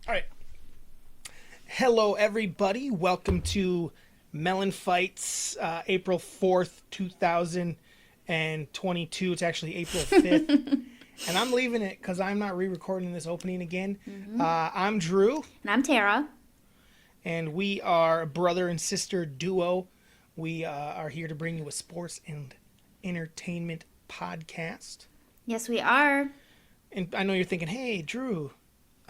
All right. Hello, everybody. Welcome to Mellon Fights, April 4th, 2022. It's actually April 5th. And I'm leaving it because I'm not re-recording this opening again. I'm Drew. And I'm Tara. And we are a brother and sister duo. We are here to bring you a sports and entertainment podcast. Yes, we are. And I know you're thinking, hey, Drew,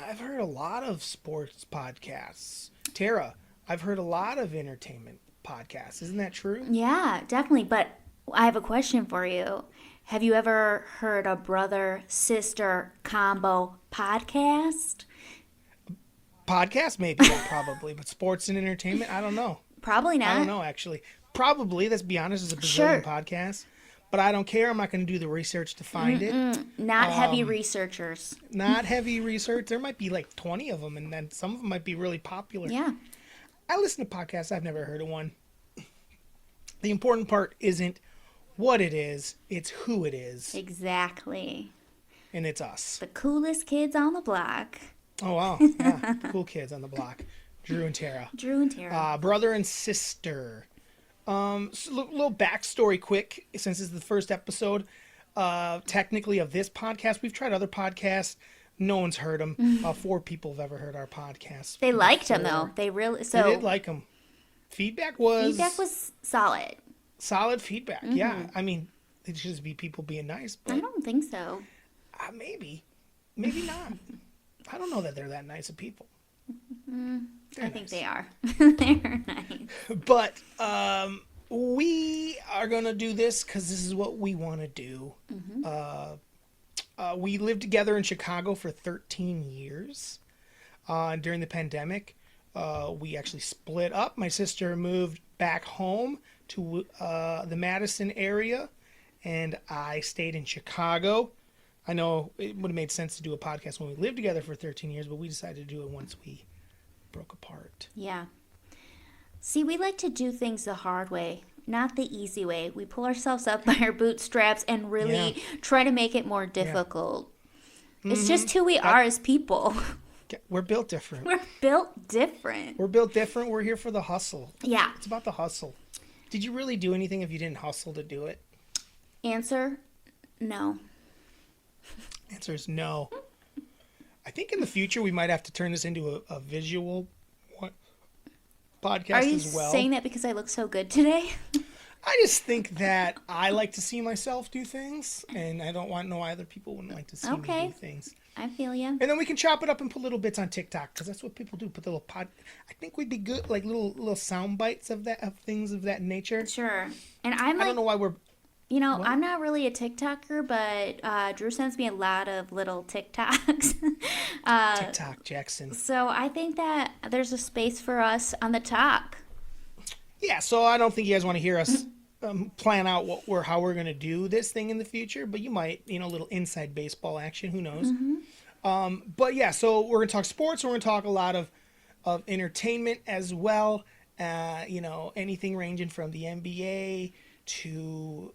I've heard a lot of sports podcasts. Tara, I've heard a lot of entertainment podcasts. Isn't that true? Yeah, definitely. But I have a question for you. Have you ever heard a brother-sister combo podcast? Podcast, maybe, yeah, probably. But sports and entertainment, I don't know. Probably not. I don't know, actually. Probably, let's be honest, it's a bazillion podcasts. But I don't care. I'm not going to do the research to find it. Not heavy researchers. Not heavy research. There might be like 20 of them, and then some of them might be really popular. Yeah. I listen to podcasts. I've never heard of one. The important part isn't what it is. It's who it is. Exactly. And it's us. The coolest kids on the block. Oh, wow. Yeah. Cool kids on the block. Drew and Tara. Drew and Tara. Brother and sister. So little backstory quick, since it's the first episode, technically of this podcast. We've tried other podcasts. No one's heard them. 4 people have ever heard our podcast. They liked them, though. They really... They did like them. Feedback was solid. Solid feedback, yeah. I mean, it should just be people being nice. But, I don't think so. maybe. Maybe not. I don't know that they're that nice of people. I think they are. They're nice. But we are going to do this because this is what we want to do. We lived together in Chicago for 13 years. During the pandemic, we actually split up. My sister moved back home to the Madison area, and I stayed in Chicago. I know it would have made sense to do a podcast when we lived together for 13 years, but we decided to do it once we broke apart. Yeah. See, we like to do things the hard way, not the easy way. We pull ourselves up by our bootstraps and really try to make it more difficult. Yeah. It's just who we are as people. We're built different. We're built different. We're here for the hustle. Yeah. It's about the hustle. Did you really do anything if you didn't hustle to do it? Answer, no. Answer is no. I think in the future we might have to turn this into a visual podcast as well. Are you saying that because I look so good today? I just think that I like to see myself do things, and I don't want no other people wouldn't like to see me do things. I feel you. And then we can chop it up and put little bits on TikTok, because that's what people do. Put the little I think we'd be good, like little sound bites of things of that nature. Sure. And I don't know why we're. You know, I'm not really a TikToker, but Drew sends me a lot of little TikToks. TikTok Jackson. So I think that there's a space for us on the top. Yeah, so I don't think you guys want to hear us plan out how we're going to do this thing in the future, but you might, a little inside baseball action, who knows. But yeah, so we're going to talk sports, we're going to talk a lot of entertainment as well, anything ranging from the NBA to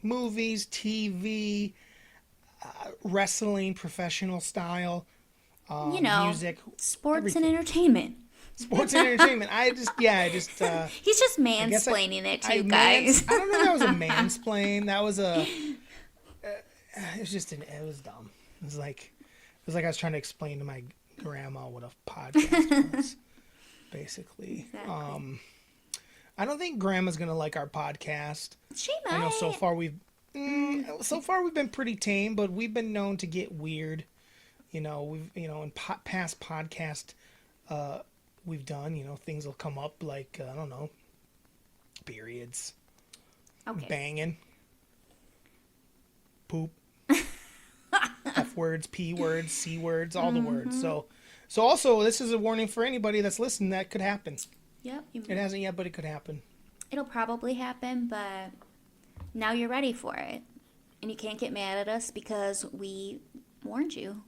movies, TV, wrestling, professional style, music, sports everything. And entertainment. Sports and entertainment. He's just mansplaining it to you guys. I don't know if that was a mansplain. That was it was dumb. It was like I was trying to explain to my grandma what a podcast was, basically. Exactly. I don't think Grandma's gonna like our podcast. She might. I know so far we've been pretty tame, but we've been known to get weird. In past podcast we've done, things will come up like I don't know, periods, banging, poop, F words, P words, C words, all the words. So also this is a warning for anybody that's listening that could happen. Yep. It hasn't yet, but it could happen. It'll probably happen, but now you're ready for it. And you can't get mad at us because we warned you.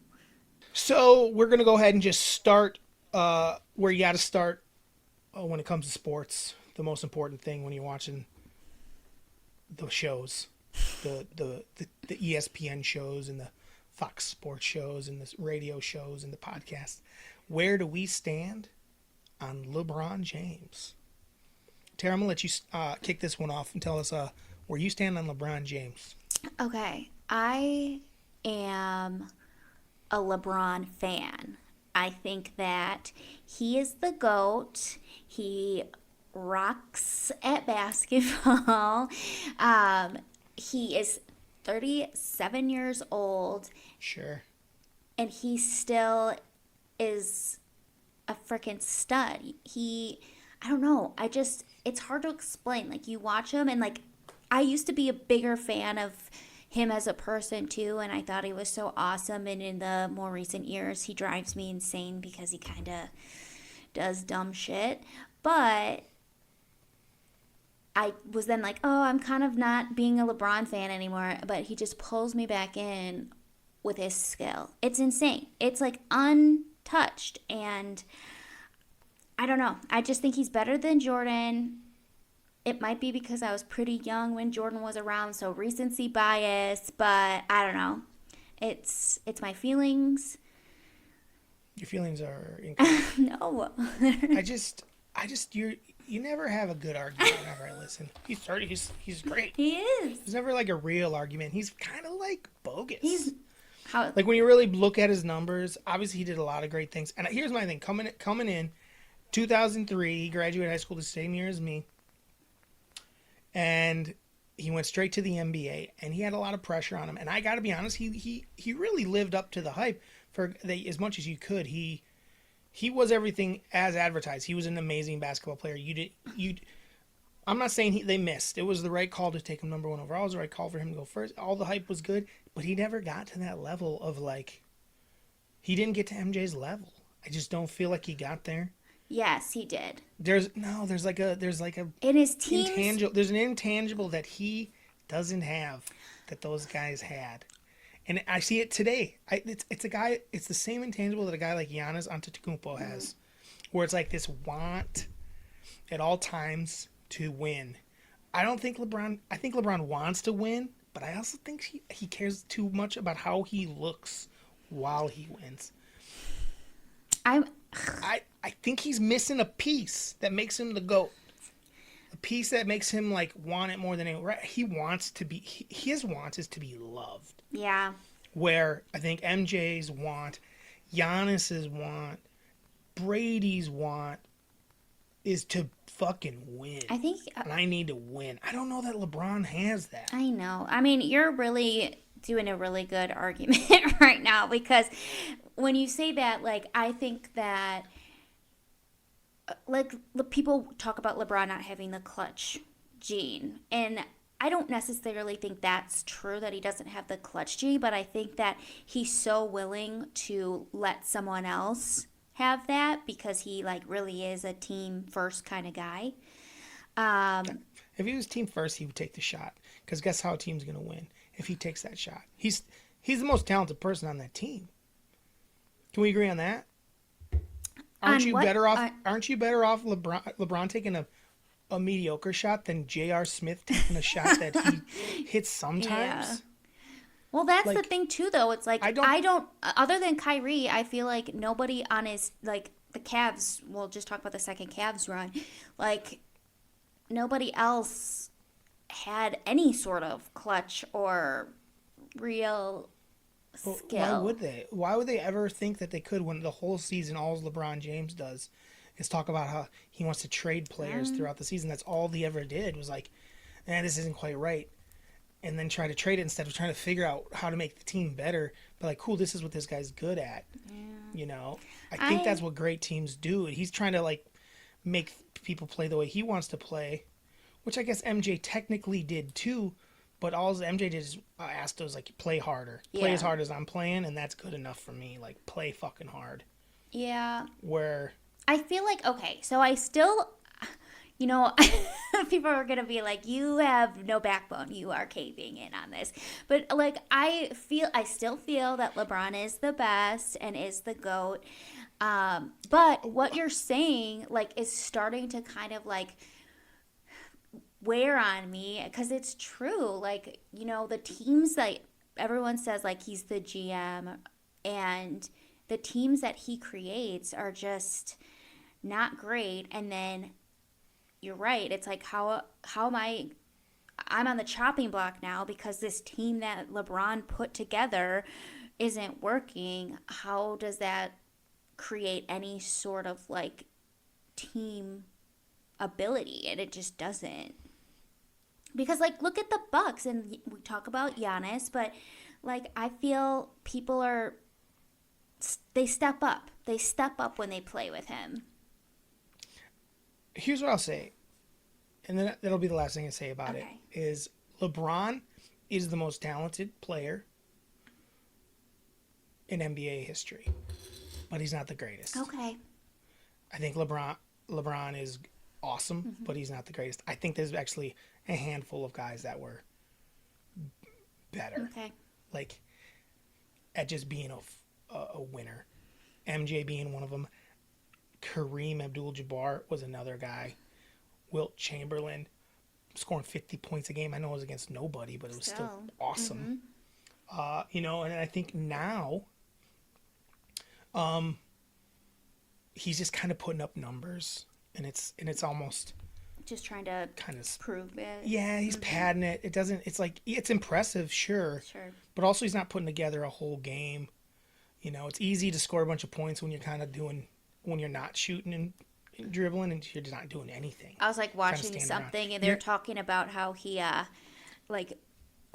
So we're going to go ahead and just start where you got to start when it comes to sports. The most important thing when you're watching the shows, the ESPN shows and the Fox Sports shows and the radio shows and the podcasts. Where do we stand on LeBron James? Tara, I'm going to let you kick this one off and tell us where you stand on LeBron James. Okay, I am a LeBron fan. I think that he is the GOAT. He rocks at basketball. He is 37 years old. Sure. And he still is a freaking stud. I don't know. It's hard to explain. Like, you watch him, and like, I used to be a bigger fan of him as a person too, and I thought he was so awesome. And in the more recent years, he drives me insane because he kind of does dumb shit. But I was then like, oh, I'm kind of not being a LeBron fan anymore. But he just pulls me back in with his skill. It's insane. It's like untouched. And I don't know. I just think he's better than Jordan. It might be because I was pretty young when Jordan was around, so recency bias, but I don't know. It's my feelings. Your feelings are incorrect. No. You never have a good argument whenever I listen. He's 30, he's great. He is. There's never like a real argument. He's kind of like bogus. Like, when you really look at his numbers, obviously he did a lot of great things. And here's my thing, coming in 2003, he graduated high school the same year as me. And he went straight to the NBA, and he had a lot of pressure on him. And I got to be honest, he really lived up to the hype as much as you could. He was everything as advertised. He was an amazing basketball player. I'm not saying they missed. It was the right call to take him number one overall. It was the right call for him to go first. All the hype was good, but he never got to that level of like. He didn't get to MJ's level. I just don't feel like he got there. Yes, he did. There's like a in his teams, intangible. There's an intangible that he doesn't have that those guys had, and I see it today. It's the same intangible that a guy like Giannis Antetokounmpo has, where it's like this want at all times to win. I think LeBron wants to win, but I also think he cares too much about how he looks while he wins. I think he's missing a piece that makes him the GOAT. A piece that makes him like want it more than anyone. Right? He wants to be. His want is to be loved. Yeah. Where I think MJ's want, Giannis's want, Brady's want is to fucking win. I think. And I need to win. I don't know that LeBron has that. I know. I mean, you're really doing a really good argument right now, because when you say that, like, I think that, like, people talk about LeBron not having the clutch gene, and I don't necessarily think that's true, that he doesn't have the clutch gene, but I think that he's so willing to let someone else have that because he, like, really is a team first kind of guy. If he was team first, he would take the shot, because guess how a team's going to win? If he takes that shot. He's the most talented person on that team. Can we agree on that? Aren't you better off LeBron taking a mediocre shot than J.R. Smith taking a shot that he hits sometimes? Yeah. Well, that's like, the thing too, though. It's like I don't other than Kyrie, I feel like nobody on his, like, the Cavs. We'll just talk about the second Cavs run. Like, nobody else had any sort of clutch or real skill. Why would they? Why would they ever think that they could, when the whole season all LeBron James does is talk about how he wants to trade players throughout the season? That's all he ever did, was like, this isn't quite right. And then try to trade it instead of trying to figure out how to make the team better. But like, cool, this is what this guy's good at. Yeah. You know? I think that's what great teams do. He's trying to, like, make people play the way he wants to play, which I guess MJ technically did too. But all MJ did is asked us, like, play harder. Play as hard as I'm playing, and that's good enough for me. Like, play fucking hard. Yeah. Where I feel like, okay, so I still, you know, people are going to be like, you have no backbone. You are caving in on this. But, like, I still feel that LeBron is the best and is the GOAT. But what you're saying, like, is starting to kind of, like, wear on me, because it's true. Like, you know, the teams that everyone says like he's the GM, and the teams that he creates are just not great. And then you're right. It's like how am I'm on the chopping block now because this team that LeBron put together isn't working. How does that create any sort of like team ability? And it just doesn't. Because like look at the Bucks, and we talk about Giannis, but like I feel people are they step up. They step up when they play with him. Here's what I'll say, and then that'll be the last thing I say about it, is LeBron is the most talented player in NBA history, but he's not the greatest. Okay. I think LeBron is awesome, but he's not the greatest. I think there's actually a handful of guys that were better. Okay. Like, at just being a winner. MJ being one of them. Kareem Abdul-Jabbar was another guy. Wilt Chamberlain scoring 50 points a game. I know it was against nobody, but it was still awesome. And I think now he's just kind of putting up numbers, and it's almost just trying to kind of prove it. Yeah, he's padding it. It doesn't. It's like it's impressive, sure, but also he's not putting together a whole game. It's easy to score a bunch of points when you're not shooting and dribbling and you're just not doing anything. I was like watching something and they're talking about how he like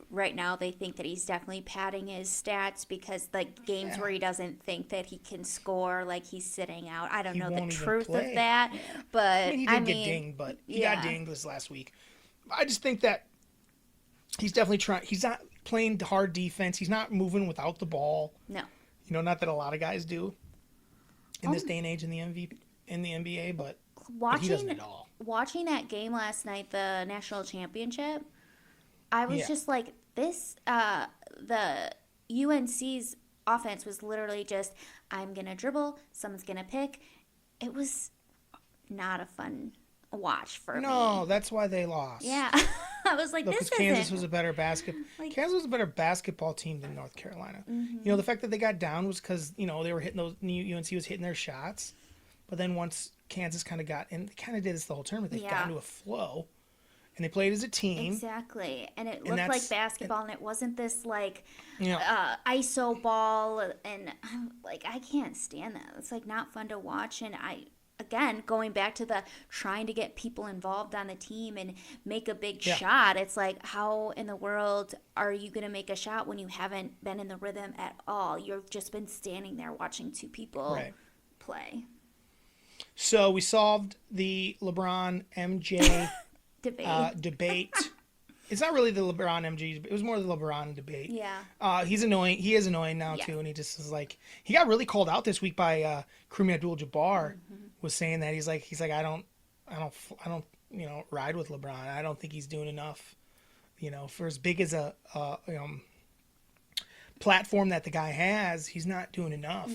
right now they think that he's definitely padding his stats because like games where he doesn't think that he can score, like he's sitting out. I don't know the truth of that, but he did get dinged, but he got dinged this last week. I just think that he's definitely trying. He's not playing hard defense. He's not moving without the ball. No. Not that a lot of guys do in this day and age in the NBA, but he doesn't at all. Watching that game last night, the national championship, I was just like, this, the UNC's offense was literally just, I'm going to dribble, someone's going to pick. It was not a fun watch for me. No, that's why they lost. Yeah. I was like, this isn't. Kansas was a better Kansas was a better basketball team than North Carolina. The fact that they got down was because, they were hitting UNC was hitting their shots. But then once Kansas kind of got, and they kind of did this the whole tournament, they got into a flow. And they played as a team. Exactly. And it looked like basketball, and it wasn't this, like, ISO ball. And I'm like, I can't stand that. It's, like, not fun to watch. And again, going back to the trying to get people involved on the team and make a big shot, it's like, how in the world are you going to make a shot when you haven't been in the rhythm at all? You've just been standing there watching two people play. So we solved the LeBron MJ debate. It's not really the LeBron MJ. It was more the LeBron debate. Yeah. He's annoying. He is annoying now too, and he just is like, he got really called out this week by Kareem Abdul-Jabbar. Was saying that he's like I don't ride with LeBron. I don't think he's doing enough. For as big as a platform that the guy has, he's not doing enough.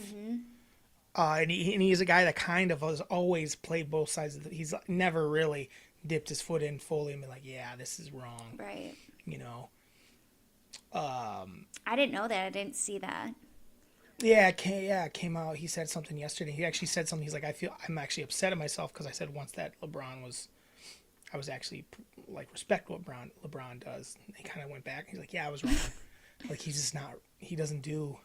And he is a guy that kind of has always played both sides of he's never really dipped his foot in fully and been like, yeah, this is wrong. Right. I didn't know that. I didn't see that. Yeah, it came out. He said something yesterday. He actually said something. He's like, I'm actually upset at myself because I said once that I was actually like respect what LeBron does. And he kind of went back. He's like, yeah, I was wrong. Like he doesn't do,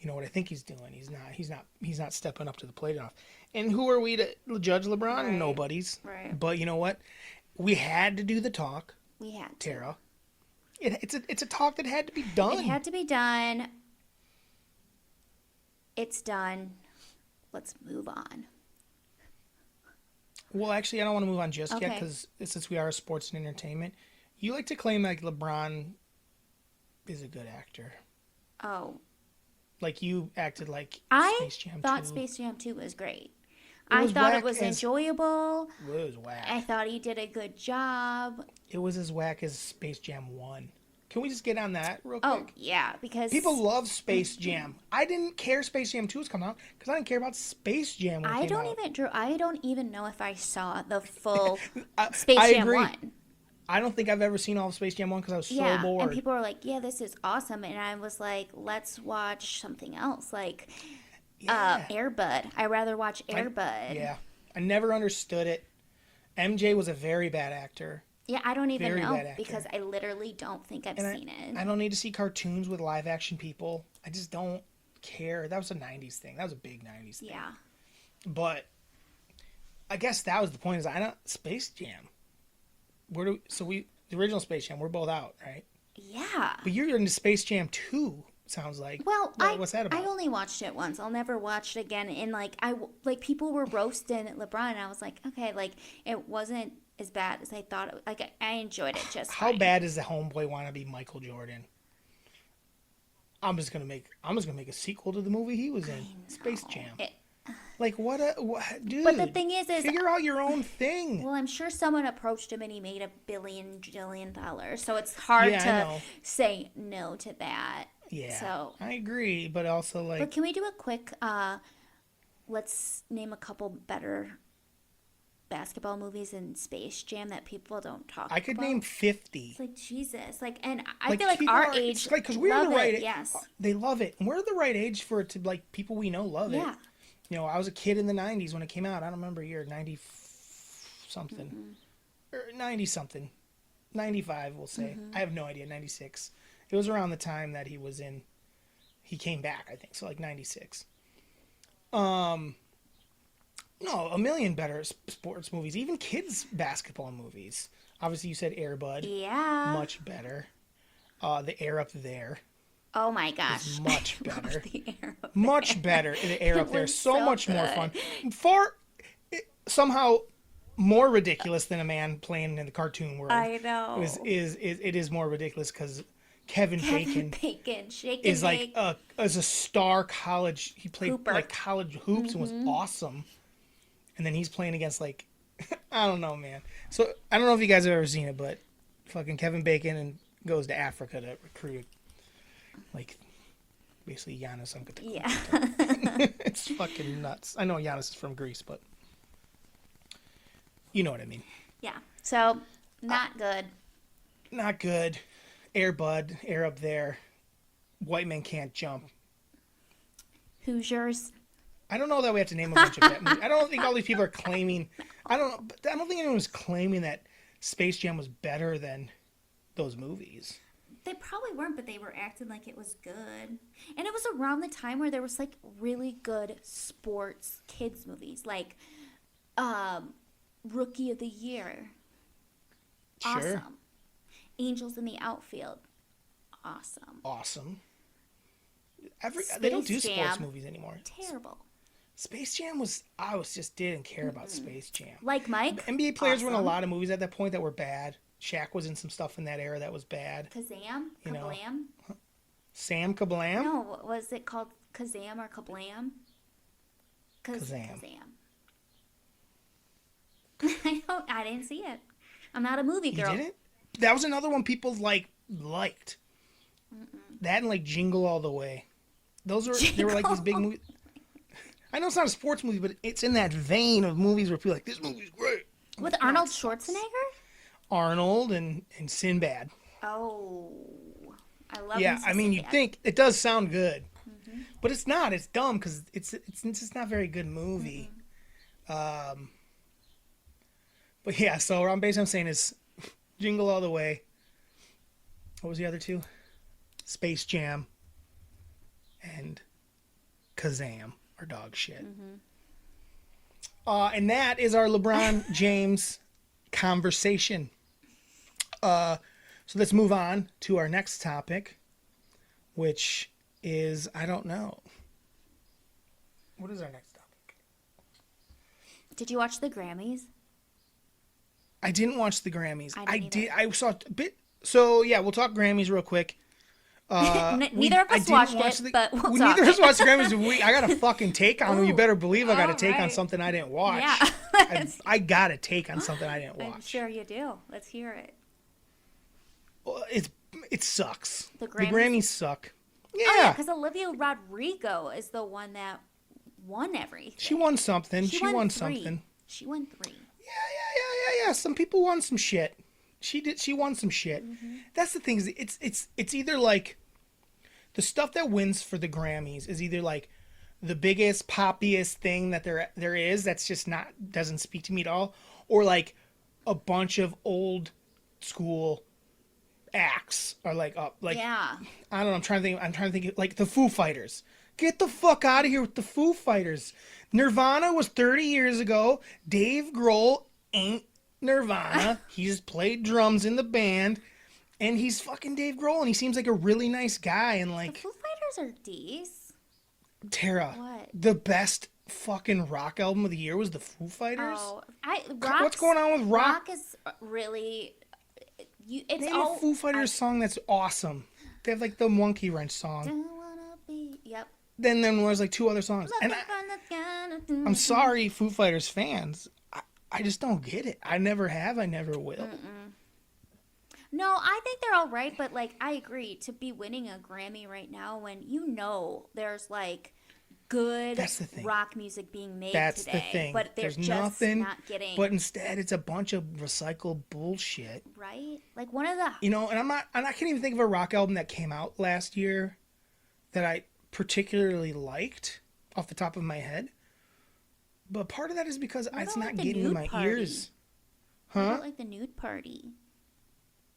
what I think he's doing. He's not stepping up to the plate enough. And who are we to judge LeBron? Right. Nobody's. Right. But you know what? We had to do the talk. We had to. Tara. It's a talk that had to be done. It had to be done. It's done. Let's move on. Well, actually, I don't want to move on just yet because since we are sports and entertainment, you like to claim like LeBron is a good actor. Oh. Like you acted like Space Jam 2. I thought Space Jam 2 was great. I thought it was enjoyable. It was whack. I thought he did a good job. It was as whack as Space Jam 1. Can we just get on that real quick? Oh, yeah, because... People love Space Jam. I didn't care Space Jam 2 was coming out because I didn't care about Space Jam when it came out. I don't even know if I saw the full Space Jam 1. I don't think I've ever seen all of Space Jam 1 because I was so Yeah, bored. and people were like, "Yeah, this is awesome," and I was like, "Let's watch something else, like Air Bud." I rather watch Air Bud. Yeah, I never understood it. MJ was a very bad actor. Yeah, I don't even Very know bad actor. because I literally don't think I've seen it. I don't need to see cartoons with live action people. I just don't care. That was a 90s thing. That was a big 90s thing. Yeah. But I guess that was the point. Is I don't Space Jam. The original Space Jam, we're both out, right? Yeah. But you're into Space Jam 2, sounds like. Well, what's that about? I only watched it once. I'll never watch it again. And like people were roasting LeBron, and I was like, okay, like it wasn't as bad as I thought. Like I enjoyed it just. How fine. bad does the homeboy want to be Michael Jordan? I'm just gonna make a sequel to the movie he was in, Space Jam. Like what dude? But the thing is figure out your own thing. Well, I'm sure someone approached him and he made $1 billion, so it's hard to say no to that. Yeah, so I agree, but also like. But can we do a quick? Let's name a couple better basketball movies in Space Jam that people don't talk about. I could name 50. It's like Jesus, like, and I like, feel like our age, like, because we're the right age. Yes, they love it, and we're the right age for it to like people we know love it. Yeah. You know, I was a kid in the 90s when it came out. I don't remember a year, 90 something. Or 90 something. 95, we'll say. I have no idea, 96. It was around the time that he came back, I think. So like 96. No, a million better sports movies, even kids basketball movies. Obviously you said Air Bud. Yeah. Much better. The Air Up There. Oh my gosh. Much better. Much better. The Air Up There. So much more good. fun. Somehow more ridiculous than a man playing in the cartoon world. I know. It is more ridiculous because Kevin Bacon is like as a star college. He played Hooper. like college hoops and was awesome. And then he's playing against like I don't know, man. So I don't know if you guys have ever seen it, but fucking Kevin Bacon and goes to Africa to recruit like basically Giannis Antetokounmpo. Yeah. It's fucking nuts. I know Giannis is from Greece, but you know what I mean. Yeah. So not good. Not good. Air Bud, Air Up There. White Men Can't Jump. Hoosiers. I don't know that we have to name a bunch of that movies. I don't think all these people are claiming. I don't think anyone was claiming that Space Jam was better than those movies. They probably weren't, but they were acting like it was good. And it was around the time where there was like really good sports kids movies, like Rookie of the Year. Sure. Awesome. Angels in the Outfield. Awesome. They don't do Space sports Jam. movies anymore. Terrible. Space Jam just didn't care about Space Jam. Like Mike. NBA players were in a lot of movies at that point that were bad. Shaq was in some stuff in that era that was bad. Kazam? You know. Kablam? Sam Kablam? No, was it called Kazam or Kablam? Kazam. I didn't see it. I'm not a movie girl. You didn't? That was another one people liked. That and like Jingle All the Way. They were like these big movies. I know it's not a sports movie, but it's in that vein of movies where people are like, this movie's great. With Arnold Schwarzenegger? Arnold and Sinbad. Oh, I love. Yeah, I mean, you'd think it does sound good, but it's not. It's dumb because it's just not a very good movie. But yeah, so what I'm basically saying is Jingle All the Way. What was the other two? Space Jam and Kazam are dog shit. And that is our LeBron James conversation. So let's move on to our next topic, which is, I don't know. What is our next topic? Did you watch the Grammys? I didn't watch the Grammys. I didn't either. I saw a bit. So yeah, we'll talk Grammys real quick. Neither of us watched it, but we'll talk. Neither of us watched the Grammys. I got a fucking take on them. You better believe I got a take on something I didn't watch. Yeah. I got a take on something I didn't watch. I'm sure you do. Let's hear it. Well, it sucks. The The Grammys suck. Yeah. Oh, yeah, because Olivia Rodrigo is the one that won everything. She won something. She won 3. She won 3. Yeah. Some people won some shit. She won some shit. That's the thing. Is it's either like the stuff that wins for the Grammys is either like the biggest poppiest thing that there is that's just not doesn't speak to me at all, or like a bunch of old school acts are like up like Yeah. I don't know. I'm trying to think like the Foo Fighters. Get the fuck out of here with the Foo Fighters. Nirvana was 30 years ago. Dave Grohl ain't Nirvana. He just played drums in the band, and he's fucking Dave Grohl, and he seems like a really nice guy. And The like Foo Fighters are D's. Tara, What? the best fucking rock album of the year was the Foo Fighters. Oh, What's going on with rock? Rock is really. It's Name all a Foo Fighters song that's awesome. They have like the Monkey Wrench song. Don't wanna be. Yep. Then there's like two other songs. And I'm sorry, Foo Fighters fans. I just don't get it. I never have. I never will. No, I think they're all right, but like I agree to be winning a Grammy right now when there's like good That's the thing. rock music being made That's today, the thing. but they're There's just nothing, not getting but instead it's a bunch of recycled bullshit. right. Like one of the You know, and I can't even think of a rock album that came out last year that I particularly liked off the top of my head. But part of that is because What it's about, not like, the getting to Nude my Party? ears. what Huh? about, like the Nude Party.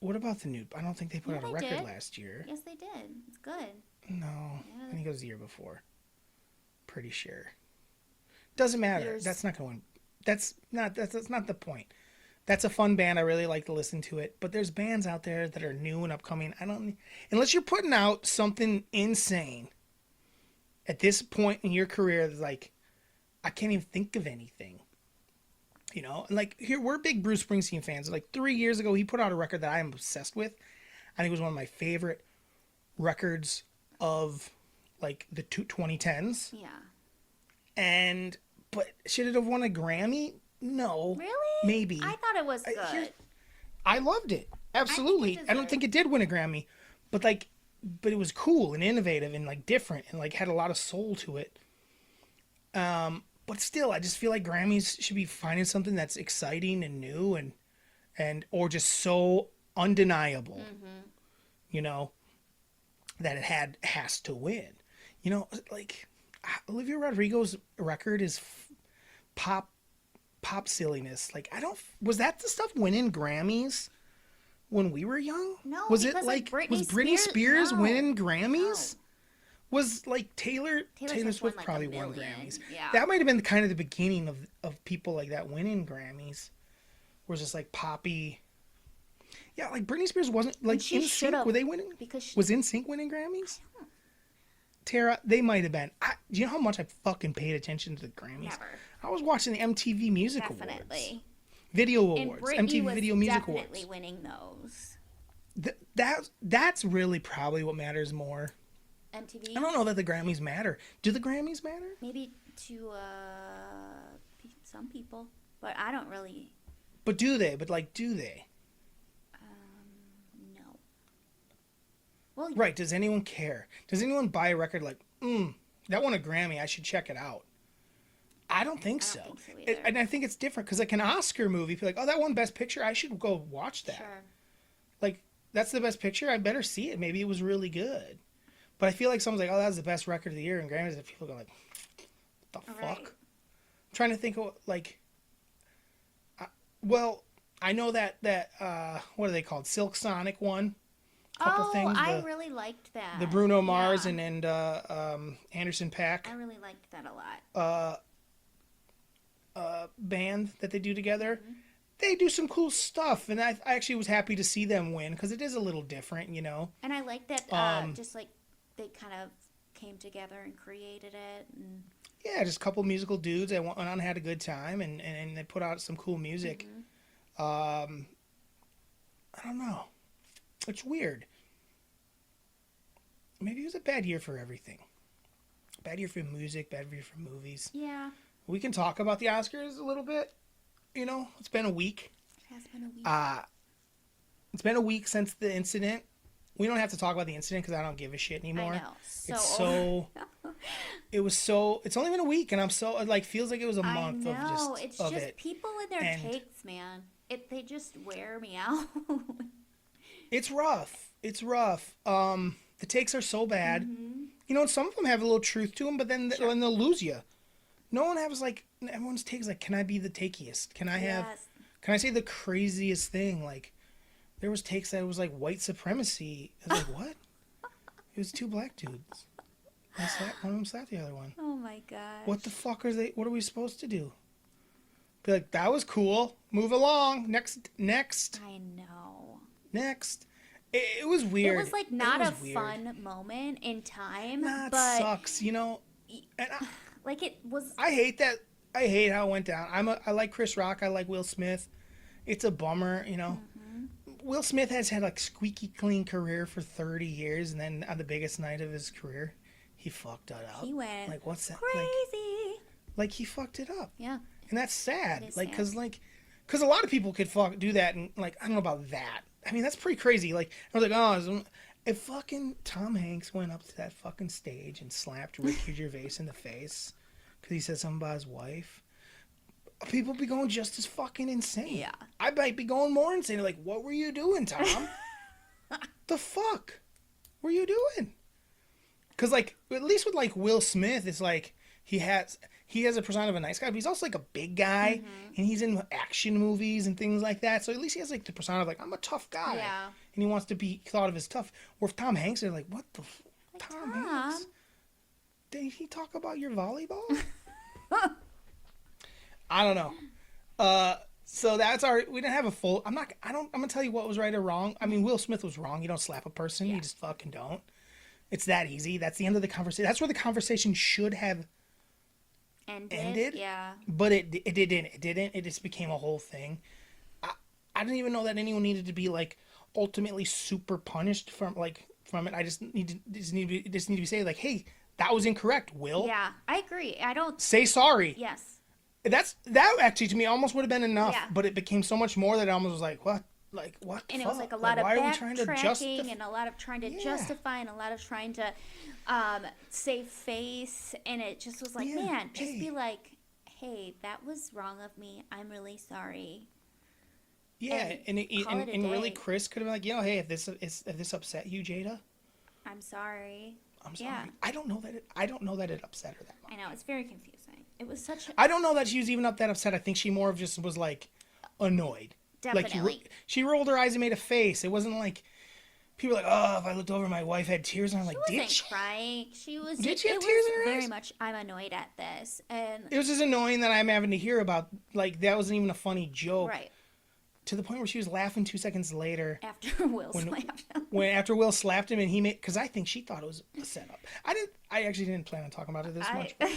What about the Nude? I don't think they put Yeah, out a they record did. last year. Yes, they did. It's good. No, Yeah. I think it was the year before. Pretty sure. Doesn't matter. Here's- That's not going. That's not the point. That's a fun band. I really like to listen to it. But there's bands out there that are new and upcoming. Unless you're putting out something insane. At this point in your career, like I can't even think of anything. You know, and like here we're big Bruce Springsteen fans. Like 3 years ago, he put out a record that I am obsessed with. I think it was one of my favorite records of like the 2010s. Yeah. But should it have won a Grammy? No. Really? Maybe. I thought it was good. I loved it. Absolutely. I don't think it did win a Grammy, but it was cool and innovative and like different and like had a lot of soul to it. But still, I just feel like Grammys should be finding something that's exciting and new and or just so undeniable, you know, that it has to win. You know, like Olivia Rodrigo's record is pop silliness. Like was that the stuff winning Grammys when we were young? No, was it because, like like, was Britney Britney Spears no. winning Grammys? No. Was like Taylor Swift Swift won, like, probably a won million. Grammys. Yeah. That might have been kind of the beginning of people like that winning Grammys. Where it's just like poppy. Yeah, like Britney Spears wasn't like she In Sync. should've, Were they winning? because Was In Sync winning Grammys? Tara, they might have been. Do you know how much I fucking paid attention to the Grammys? Never. I was watching the MTV Music Awards. Definitely. Video And Awards. Britney MTV was Video Music definitely Awards. winning those. That's really probably what matters more. MTV. I don't know that the Grammys matter. Do the Grammys matter? Maybe to some people, but I don't really. But do they? Do they? No. Well, Right. Does anyone care? Does anyone buy a record like, that won a Grammy, I should check it out? I don't think so. I don't think so either. And I think it's different because like an Oscar movie, if you're like, oh, that won Best Picture, I should go watch that. Sure. Like, that's the Best Picture, I better see it. Maybe it was really good. But I feel like someone's like, oh, that was the best record of the year, and Grammys, and people go like, what the fuck? Right. I'm trying to think of, like, I know that what are they called? Silk Sonic won a couple things. I really liked that. The Bruno Mars Yeah. and Anderson .Paak I really liked that a lot. band that they do together. They do some cool stuff, and I actually was happy to see them win because it is a little different, you know. And I like that just like they kind of came together and created it. And Yeah, just a couple musical dudes that went on and had a good time, and they put out some cool music. I don't know. It's weird. Maybe it was a bad year for everything. Bad year for music, bad year for movies. yeah, We can talk about the Oscars a little bit. You know, it's been a week. it has been a week. It's been a week since the incident. We don't have to talk about the incident because I don't give a shit anymore. I know. It's only been a week, and I'm so, it like feels like it was a I month know. of It's just just people and their And- takes, man. They just wear me out. It's rough. It's rough. The takes are so bad. You know, some of them have a little truth to them, but then when they'll lose you. No one has like everyone's takes like, can I be the takiest? Can I have? Yes. Can I say the craziest thing? Like, there was takes that it was like white supremacy. I was like, what? It was two black dudes. One of them slapped the other one. Oh my gosh. What the fuck are they? What are we supposed to do? Be like, that was cool. Move along. Next. I know. Next. It was weird. It was like not a fun moment in time, Nah, but it sucks, you know. And like it was. I hate that. I hate how it went down. I like Chris Rock. I like Will Smith. It's a bummer, you know. Will Smith has had like squeaky clean career for 30 years, and then on the biggest night of his career, he fucked it up. He went like, what's that? Crazy. Like he fucked it up. Yeah. And that's sad. It is Like, sad. cause a lot of people could do that, and like I don't know about that. I mean, that's pretty crazy. Like I was like, oh, if fucking Tom Hanks went up to that fucking stage and slapped Ricky Gervais in the face because he said something about his wife, people be going just as fucking insane. Yeah. I might be going more insane. Like, what were you doing, Tom? The fuck were you doing? Because like at least with like Will Smith, it's like he has a persona of a nice guy, but he's also like a big guy, and he's in action movies and things like that. So at least he has like the persona of like, I'm a tough guy, Yeah. and he wants to be thought of as tough. Or if Tom Hanks, they're like, what the Like, Tom Hanks? Did he talk about your volleyball? I don't know. So that's we didn't have a full. I'm gonna tell you what was right or wrong. I mean, Will Smith was wrong. You don't slap a person. Yeah. You just fucking don't. It's that easy. That's the end of the conversation. That's where the conversation should have ended. Yeah. But it didn't. It didn't. It just became a whole thing. I didn't even know that anyone needed to be like ultimately super punished from it. I just need to be saying like, hey, that was incorrect, Will. Yeah, I agree. I don't. Say sorry. Yes. That actually to me almost would have been enough, Yeah. but it became so much more that I almost was like, what? Like what? And the it was fuck? like a lot of why are we trying to backtracking and a lot of trying to Yeah. justify and a lot of trying to save face. And it just was like, Yeah, man, just hey. be like, hey, that was wrong of me. I'm really sorry. Yeah, and call it a and really, day. Chris could have been like, you know, hey, if this upset you, Jada, I'm sorry. I'm sorry. Yeah. I don't know that it upset her that much. I know, it's very confusing. It was such a... I don't know that she was even that upset. I think she more of just was like annoyed. Definitely. Like she rolled her eyes and made a face. It wasn't like people were like, oh, if I looked over, my wife had tears, and I'm like, She did wasn't she? crying. She was... Did she have it tears was in her very eyes? much, I'm annoyed at this. And... It was just annoying that I'm having to hear about. Like that wasn't even a funny joke. Right. To the point where she was laughing 2 seconds later. After Will slapped him. After Will slapped him and he made, because I think she thought it was a setup. I actually didn't plan on talking about it this much. But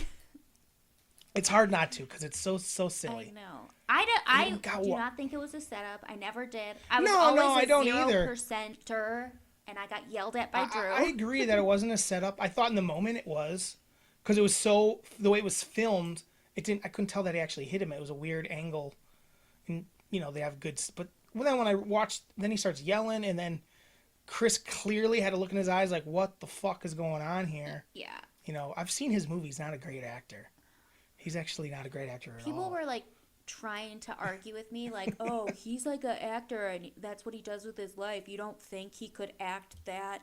it's hard not to because it's so silly. I know. I do not think it was a setup. I never did. I was always I don't either. 0%er, and I got yelled at by Drew. I agree that it wasn't a setup. I thought in the moment it was, because it was so the way it was filmed. It didn't. I couldn't tell that he actually hit him. It was a weird angle, and you know they have good. But then when I watched, then he starts yelling, and then Chris clearly had a look in his eyes like, "What the fuck is going on here?" Yeah. You know, I've seen his movies. Not a great actor. He's actually not a great actor at all. People were like trying to argue with me, like, "Oh, he's like an actor, and that's what he does with his life. You don't think he could act that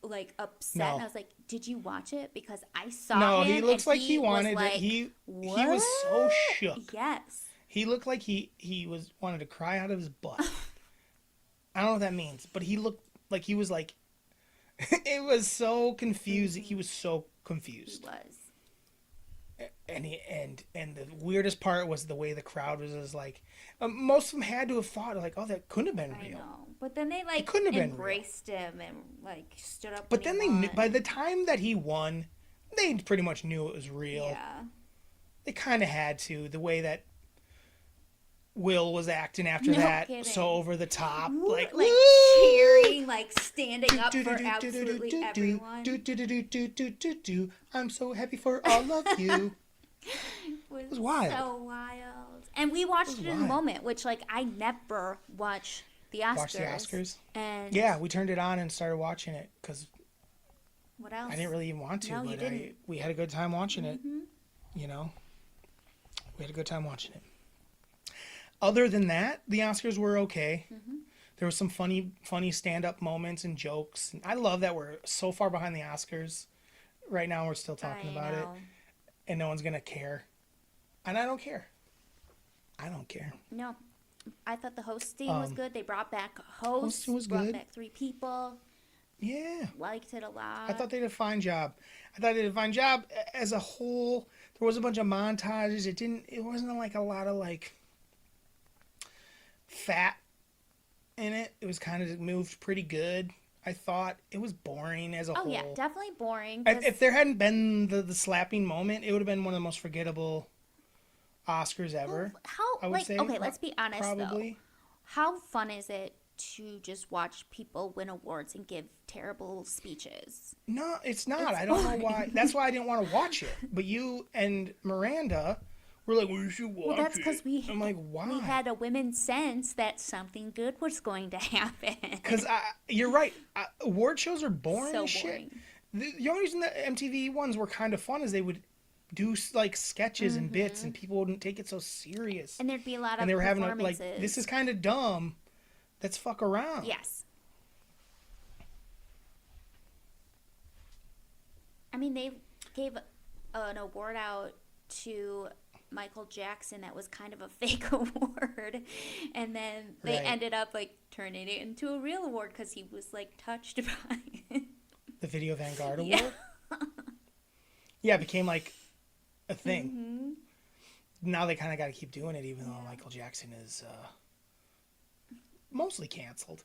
like upset?" No. And I was like, "Did you watch it? Because I saw No, him. he looks and like he wanted was it. like, He what? was so shook. Yes. He looked like he wanted to cry out of his butt. I don't know what that means, but he looked like he was like. It was so confusing. He was so confused. He was. And the weirdest part was the way the crowd was just like, most of them had to have thought like, oh, that couldn't have been I real. know, but then they like couldn't have been embraced him and like stood up. But when then he they knew, won. by the time that he won, they pretty much knew it was real. Yeah. They kind of had to, the way that Will was acting after No that, kidding. so over the top, like like "Woo!" cheering, like standing up for absolutely everyone. I'm so happy for all of you. It was wild. So wild. And we watched it in the wild. moment, which like I never watch the Oscars. Watch the Oscars. And Yeah, we turned it on and started watching it because what else? I didn't really even want to, No, you but didn't. we had a good time watching it. You know, we had a good time watching it. other than that, the Oscars were okay. There was some funny stand-up moments and jokes. And I love that we're so far behind the Oscars. Right now, we're still talking about it, and no one's gonna care. And I don't care. I don't care. No, I thought the hosting was good. They brought back a host. Hosting was brought good. back 3 people. Yeah. Liked it a lot. I thought they did a fine job. As a whole. There was a bunch of montages. It wasn't like a lot of like fat in it. It was kind of moved pretty good. I thought it was boring as a whole. Oh yeah, definitely boring. If there hadn't been the slapping moment, it would have been one of the most forgettable Oscars ever. I would say. Okay, let's be honest probably. though. How fun is it to just watch people win awards and give terrible speeches? No, it's not. It's I don't boring. know why. That's why I didn't want to watch it. But you and Miranda were like, "Well, you should watch it." Well, that's because I'm like, why? we had a women's sense that something good was going to happen. Because you're right. Award shows are boring So as shit. boring. The only reason the MTV ones were kind of fun is they would do like sketches and bits, and people wouldn't take it so serious. And there'd be a lot of And they were having performances. this is kind of dumb. Let's fuck around. Yes. I mean, they gave an award out to Michael Jackson that was kind of a fake award, and then they Right. ended up like turning it into a real award because he was like touched by it. The Video Vanguard Yeah. Award. Yeah, it became like a thing. Now they kind of got to keep doing it, even though Michael Jackson is mostly canceled.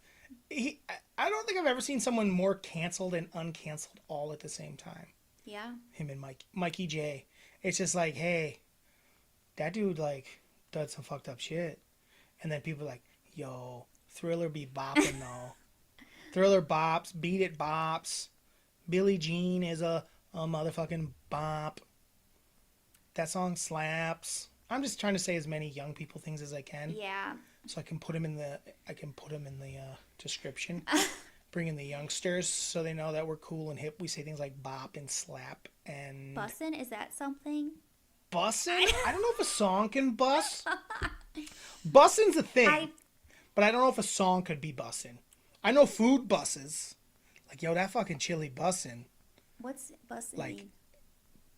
I don't think I've ever seen someone more canceled and uncanceled all at the same time. Yeah. Him and Mikey J. It's just like, hey, that dude like did some fucked up shit, and then people are like, yo, Thriller be bopping though. Thriller bops, Beat It bops. Billie Jean is a motherfucking bop. That song slaps. I'm just trying to say as many young people things as I can, Yeah. so I can put them in the description. Bring in the youngsters so they know that we're cool and hip. We say things like bop and slap and Bussin', is that something? bussin'. I don't know if a song can bus. Bussin's a thing, but I don't know if a song could be bussin'. I know food buses. Like, yo, that fucking chili bussin'. What's bussin' Like, mean?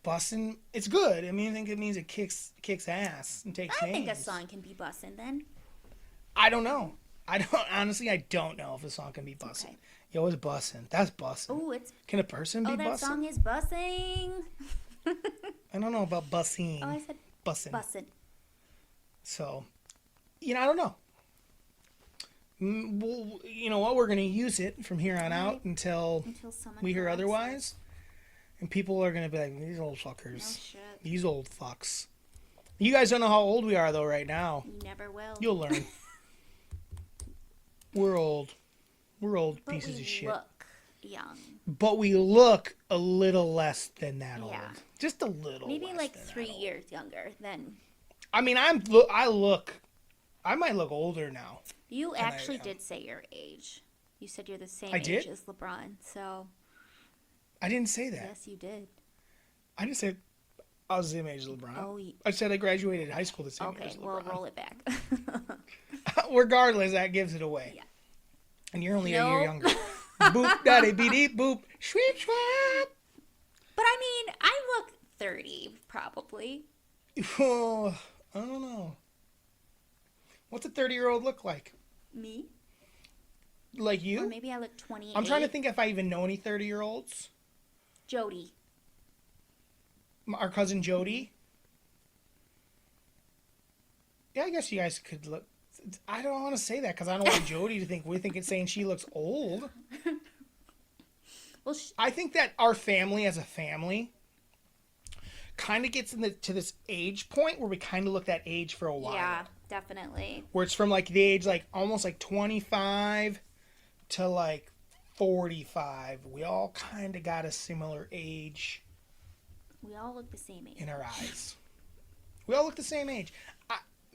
Bussin', it's good. I mean, I think it means it kicks ass and takes I names. think a song can be bussin' then. I don't know. I don't know if a song can be bussin'. Okay. Yo, it's bussin'. That's bussin'. Oh, it's Can a person be that bussin'? song is bussing. I don't know about bussing. Oh, I said Bussin'. bussin'. So, I don't know. Well, you know what? We're going to use it from here on out until Someone we hear corrects otherwise. And people are going to be like, these old us. fuckers. No shit. These old fucks. You guys don't know how old we are, though, right now. You never will. You'll learn. We're old. We're old But pieces we of shit. look young. But we look a little less than that old. Yeah. Just a little Maybe less like than 3 that old. years younger than. I mean, I might look older now. You I actually am. did say your age. You said you're the same I age did? as LeBron. So, I didn't say that. yes, you did. I didn't say I was the same age as LeBron. Oh, I said I graduated high school the same year okay. as Well, LeBron. roll it back. Regardless, that gives it away. Yeah. And you're only a year No. younger. Boop, daddy, beep, deep, boop, sweep, swap. But I mean, I look 30, probably. Oh, I don't know. What's a 30-year-old look like? Me? Like Or you? maybe I look 28. I'm trying to think if I even know any 30-year-olds. Jody. Our cousin Jody. Yeah, I guess you guys could look. I don't want to say that because I don't want Jody to think we think it's saying she looks old. Well, I think that our family as a family kind of gets to this age point where we kind of look that age for a while. yeah, definitely. Where it's from like the age like almost like 25 to like 45. We all kind of got a similar age We all look the same age. in our eyes. We all look the same age.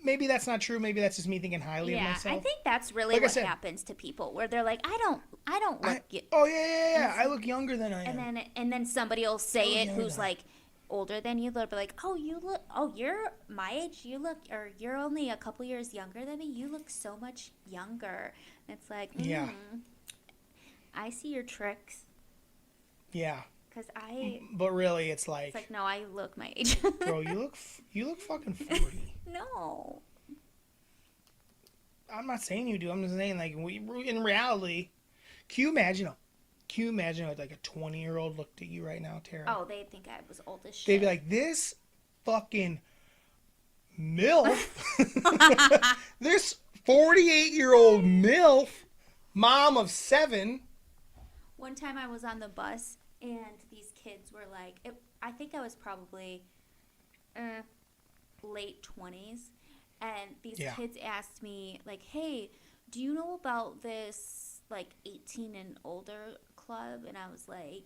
Maybe that's not true. Maybe that's just me thinking highly of Yeah, myself. I think that's really Like I what said- happens to people, where they're like, I don't look. Oh yeah. I look younger than I am. And then somebody will say Oh, it yeah, who's yeah. like older than you, they'll be like, "Oh, you're my age. You look, or you're only a couple years younger than me. You look so much younger." And it's like, Yeah. I see your tricks. Yeah. Cause But really, it's it's like, no, I look my age. bro, you look fucking 40. No. I'm not saying you do. I'm just saying, like, in reality, can you imagine if, like, a 20-year-old looked at you right now, Tara? Oh, they'd think I was old as shit. They'd be like, this fucking MILF, this 48-year-old MILF, mom of 7. One time I was on the bus, and these kids were like, I think I was probably late 20s. And these kids asked me, like, "Hey, do you know about this, like, 18 and older club?" And I was like,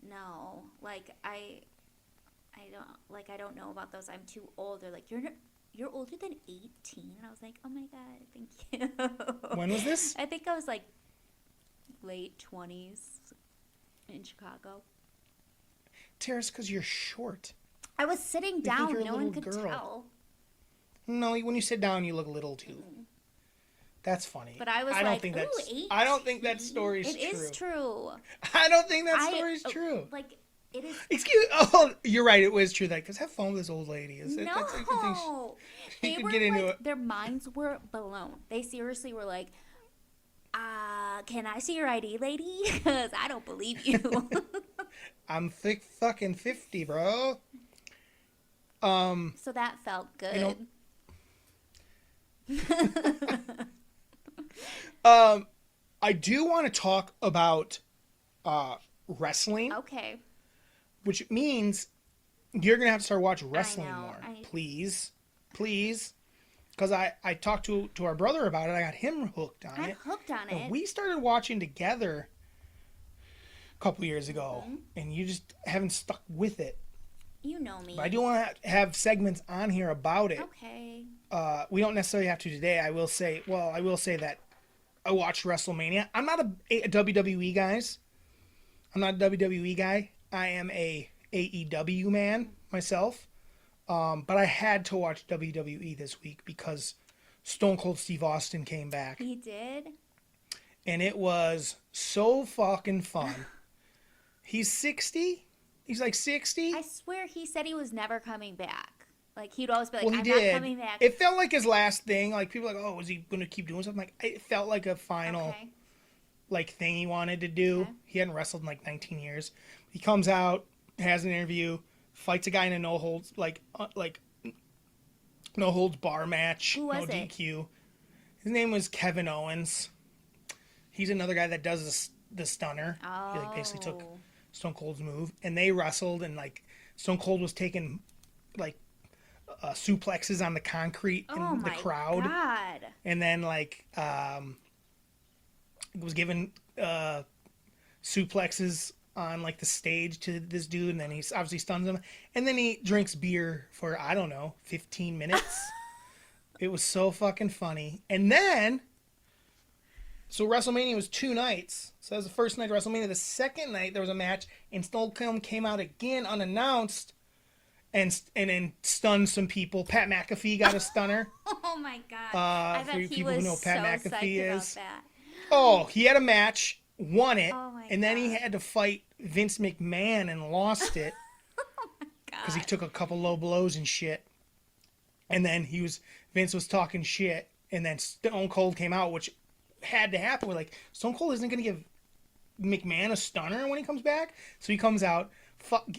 no. Like, I don't know about those. I'm too old. They're like, you're older than 18? And I was like, oh, my God, thank you. When was this? I think I was, like, late 20s in Chicago. Tara's because you're short. I was sitting down. No one could tell. No, when you sit down, you look little too. That's funny. But I was don't think that's. 18? I don't think that story's true. It is true. I don't think that story's true. Like, it is. Oh, you're right. It was true. That because have fun with this old lady. No, they could get into it. Their minds were blown. They seriously were like, "Can I see your ID, lady? Because I don't believe you." I'm thick fucking 50, bro. So that felt good. I do want to talk about wrestling. Okay. Which means you're gonna have to start watching wrestling more, please. Because I talked to our brother about it. I got him hooked on it. I'm hooked on it. We started watching together a couple years ago, and you just haven't stuck with it. You know me. But I do want to have segments on here about it. Okay. We don't necessarily have to today. I will say that I watched WrestleMania. I'm not a WWE guys. I'm not a WWE guy. I am a AEW man myself. But I had to watch WWE this week because Stone Cold Steve Austin came back. He did? And it was so fucking fun. He's 60? He's like 60? I swear he said he was never coming back. Like, he'd always be like, well, I'm not coming back. It felt like his last thing. Like, people were like, oh, is he going to keep doing something? Like, it felt like a final, like, thing he wanted to do. Okay. He hadn't wrestled in, like, 19 years. He comes out, has an interview, fights a guy in a no-holds, no-holds bar match. Who was no DQ. His name was Kevin Owens. He's another guy that does the stunner. Oh. He, like, basically took Stone Cold's move. And they wrestled, and, like, Stone Cold was taking, like, suplexes on the concrete in the crowd. Oh, my God. And then, like, was given suplexes on, like, the stage to this dude, and then he obviously stuns him. And then he drinks beer for, I don't know, 15 minutes. It was so fucking funny. And then, so WrestleMania was 2 nights. So that was the first night of WrestleMania. The second night, there was a match, and Stone Cold came out again unannounced and then stunned some people. Pat McAfee got a stunner. Oh, my God. I bet he was who know Pat McAfee is. About that. Oh, he had a match, won it, and then God. he had to fight Vince McMahon and lost it. Oh, my God. Because he took a couple low blows and shit. And then Vince was talking shit, and then Stone Cold came out, which had to happen. We're like, Stone Cold isn't going to give McMahon a stunner when he comes back? So he comes out,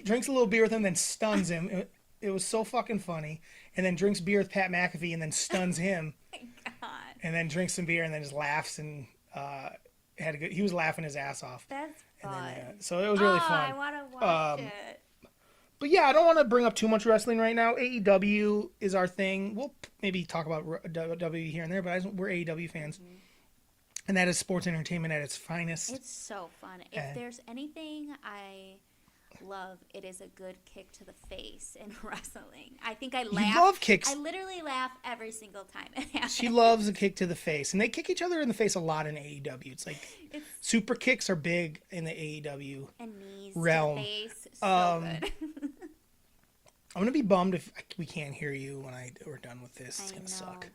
drinks a little beer with him, then stuns him. It was so fucking funny. And then drinks beer with Pat McAfee and then stuns him. Oh my God. And then drinks some beer and then just laughs and he was laughing his ass off. That's fun. Then, so it was really fun. I want to watch it. But yeah, I don't want to bring up too much wrestling right now. AEW is our thing. We'll maybe talk about WWE here and there, but we're AEW fans. Mm-hmm. And that is sports entertainment at its finest. It's so fun. If there's anything I love it is a good kick to the face in wrestling. I think I You laugh. love kicks. I literally laugh every single time it happens. She loves a kick to the face. And they kick each other in the face a lot in AEW. It's like super kicks are big in the AEW and knees realm. to the face. So good. I'm going to be bummed if we can't hear you when we're done with this. It's going to suck.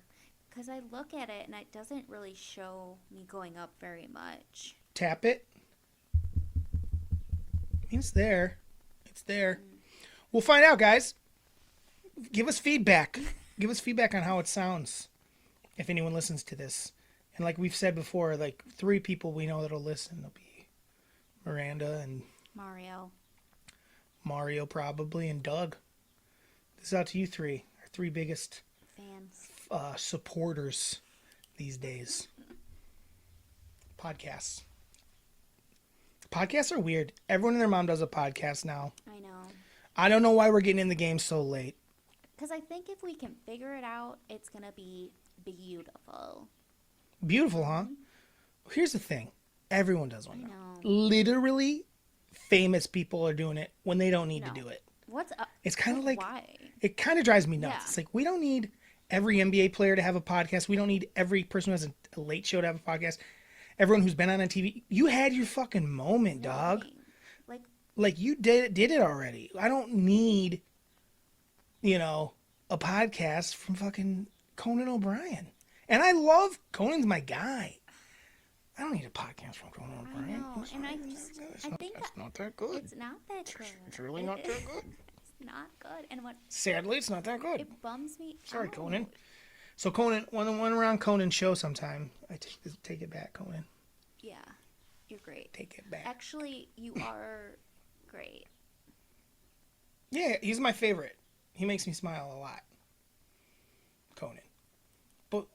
Because I look at it and it doesn't really show me going up very much. Tap it. I mean, it's there. It's there. We'll find out, guys. Give us feedback. Give us feedback on how it sounds if anyone listens to this. And like we've said before, like 3 people we know that'll listen. There'll be Miranda and Mario probably, and Doug. This is out to you 3. Our 3 biggest fans. Supporters these days. Podcasts. Podcasts are weird. Everyone and their mom does a podcast now. I know. I don't know why we're getting in the game so late. Because I think if we can figure it out, it's going to be beautiful. Beautiful, huh? Here's the thing. Everyone does one now. know. Literally, famous people are doing it when they don't need to do it. What's up? It's kind of like, why? It kind of drives me nuts. Yeah. It's like, we don't need every NBA player to have a podcast. We don't need every person who has a late show to have a podcast. Everyone who's been on TV. You had your fucking moment, dog. Like you did it already. I don't need, a podcast from fucking Conan O'Brien. And I love Conan's my guy. I don't need a podcast from Conan O'Brien. I know, and I think it's not that good. It's not that good. It's really not that good. It's not good, and Sadly, it's not that good. It bums me. Sorry, out. Conan. So Conan, when we're on Conan's show sometime, I take it back, Conan. Yeah, you're great. Take it back. Actually, you are great. Yeah, he's my favorite. He makes me smile a lot. Conan. But,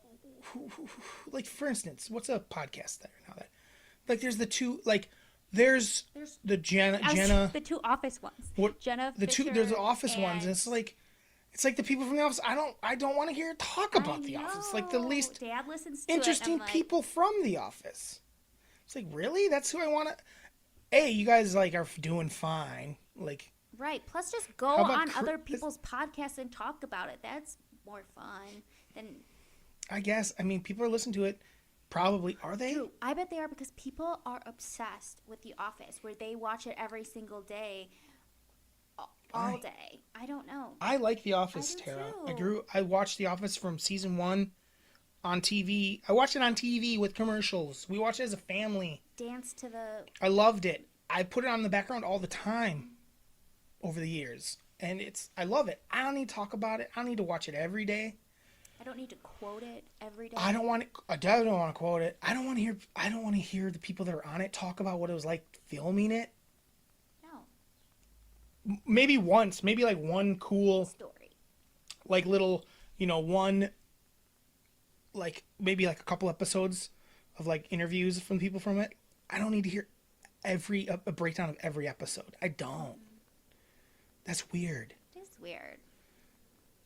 like, for instance, what's a podcast that now that, like, there's the 2, like, there's the Jenna. The 2 Office ones. What? Jenna. The 2. There's the Office ones, and it's like the people from the Office. I don't want to hear talk about the Office. Like the least Dad listens to interesting it, people from the Office. It's like, really? That's who I want to. You guys like are doing fine. Like. Right. Plus, just go on other people's podcasts and talk about it. That's more fun than. I guess. I mean, people are listening to it. Probably. Are they? True. I bet they are because people are obsessed with The Office, where they watch it every single day, all day. I don't know. I like The Office, Tara. Too. I watched The Office from season 1 on TV. I watched it on TV with commercials. We watched it as a family. Dance to the. I loved it. I put it on in the background all the time over the years. And I love it. I don't need to talk about it. I don't need to watch it every day. I don't need to quote it every day. I definitely don't want to quote it. I don't want to hear the people that are on it talk about what it was like filming it. No. Maybe once, maybe like one cool story. Like little, one like maybe like a couple episodes of like interviews from people from it. I don't need to hear a breakdown of every episode. I don't. That's weird. It is weird.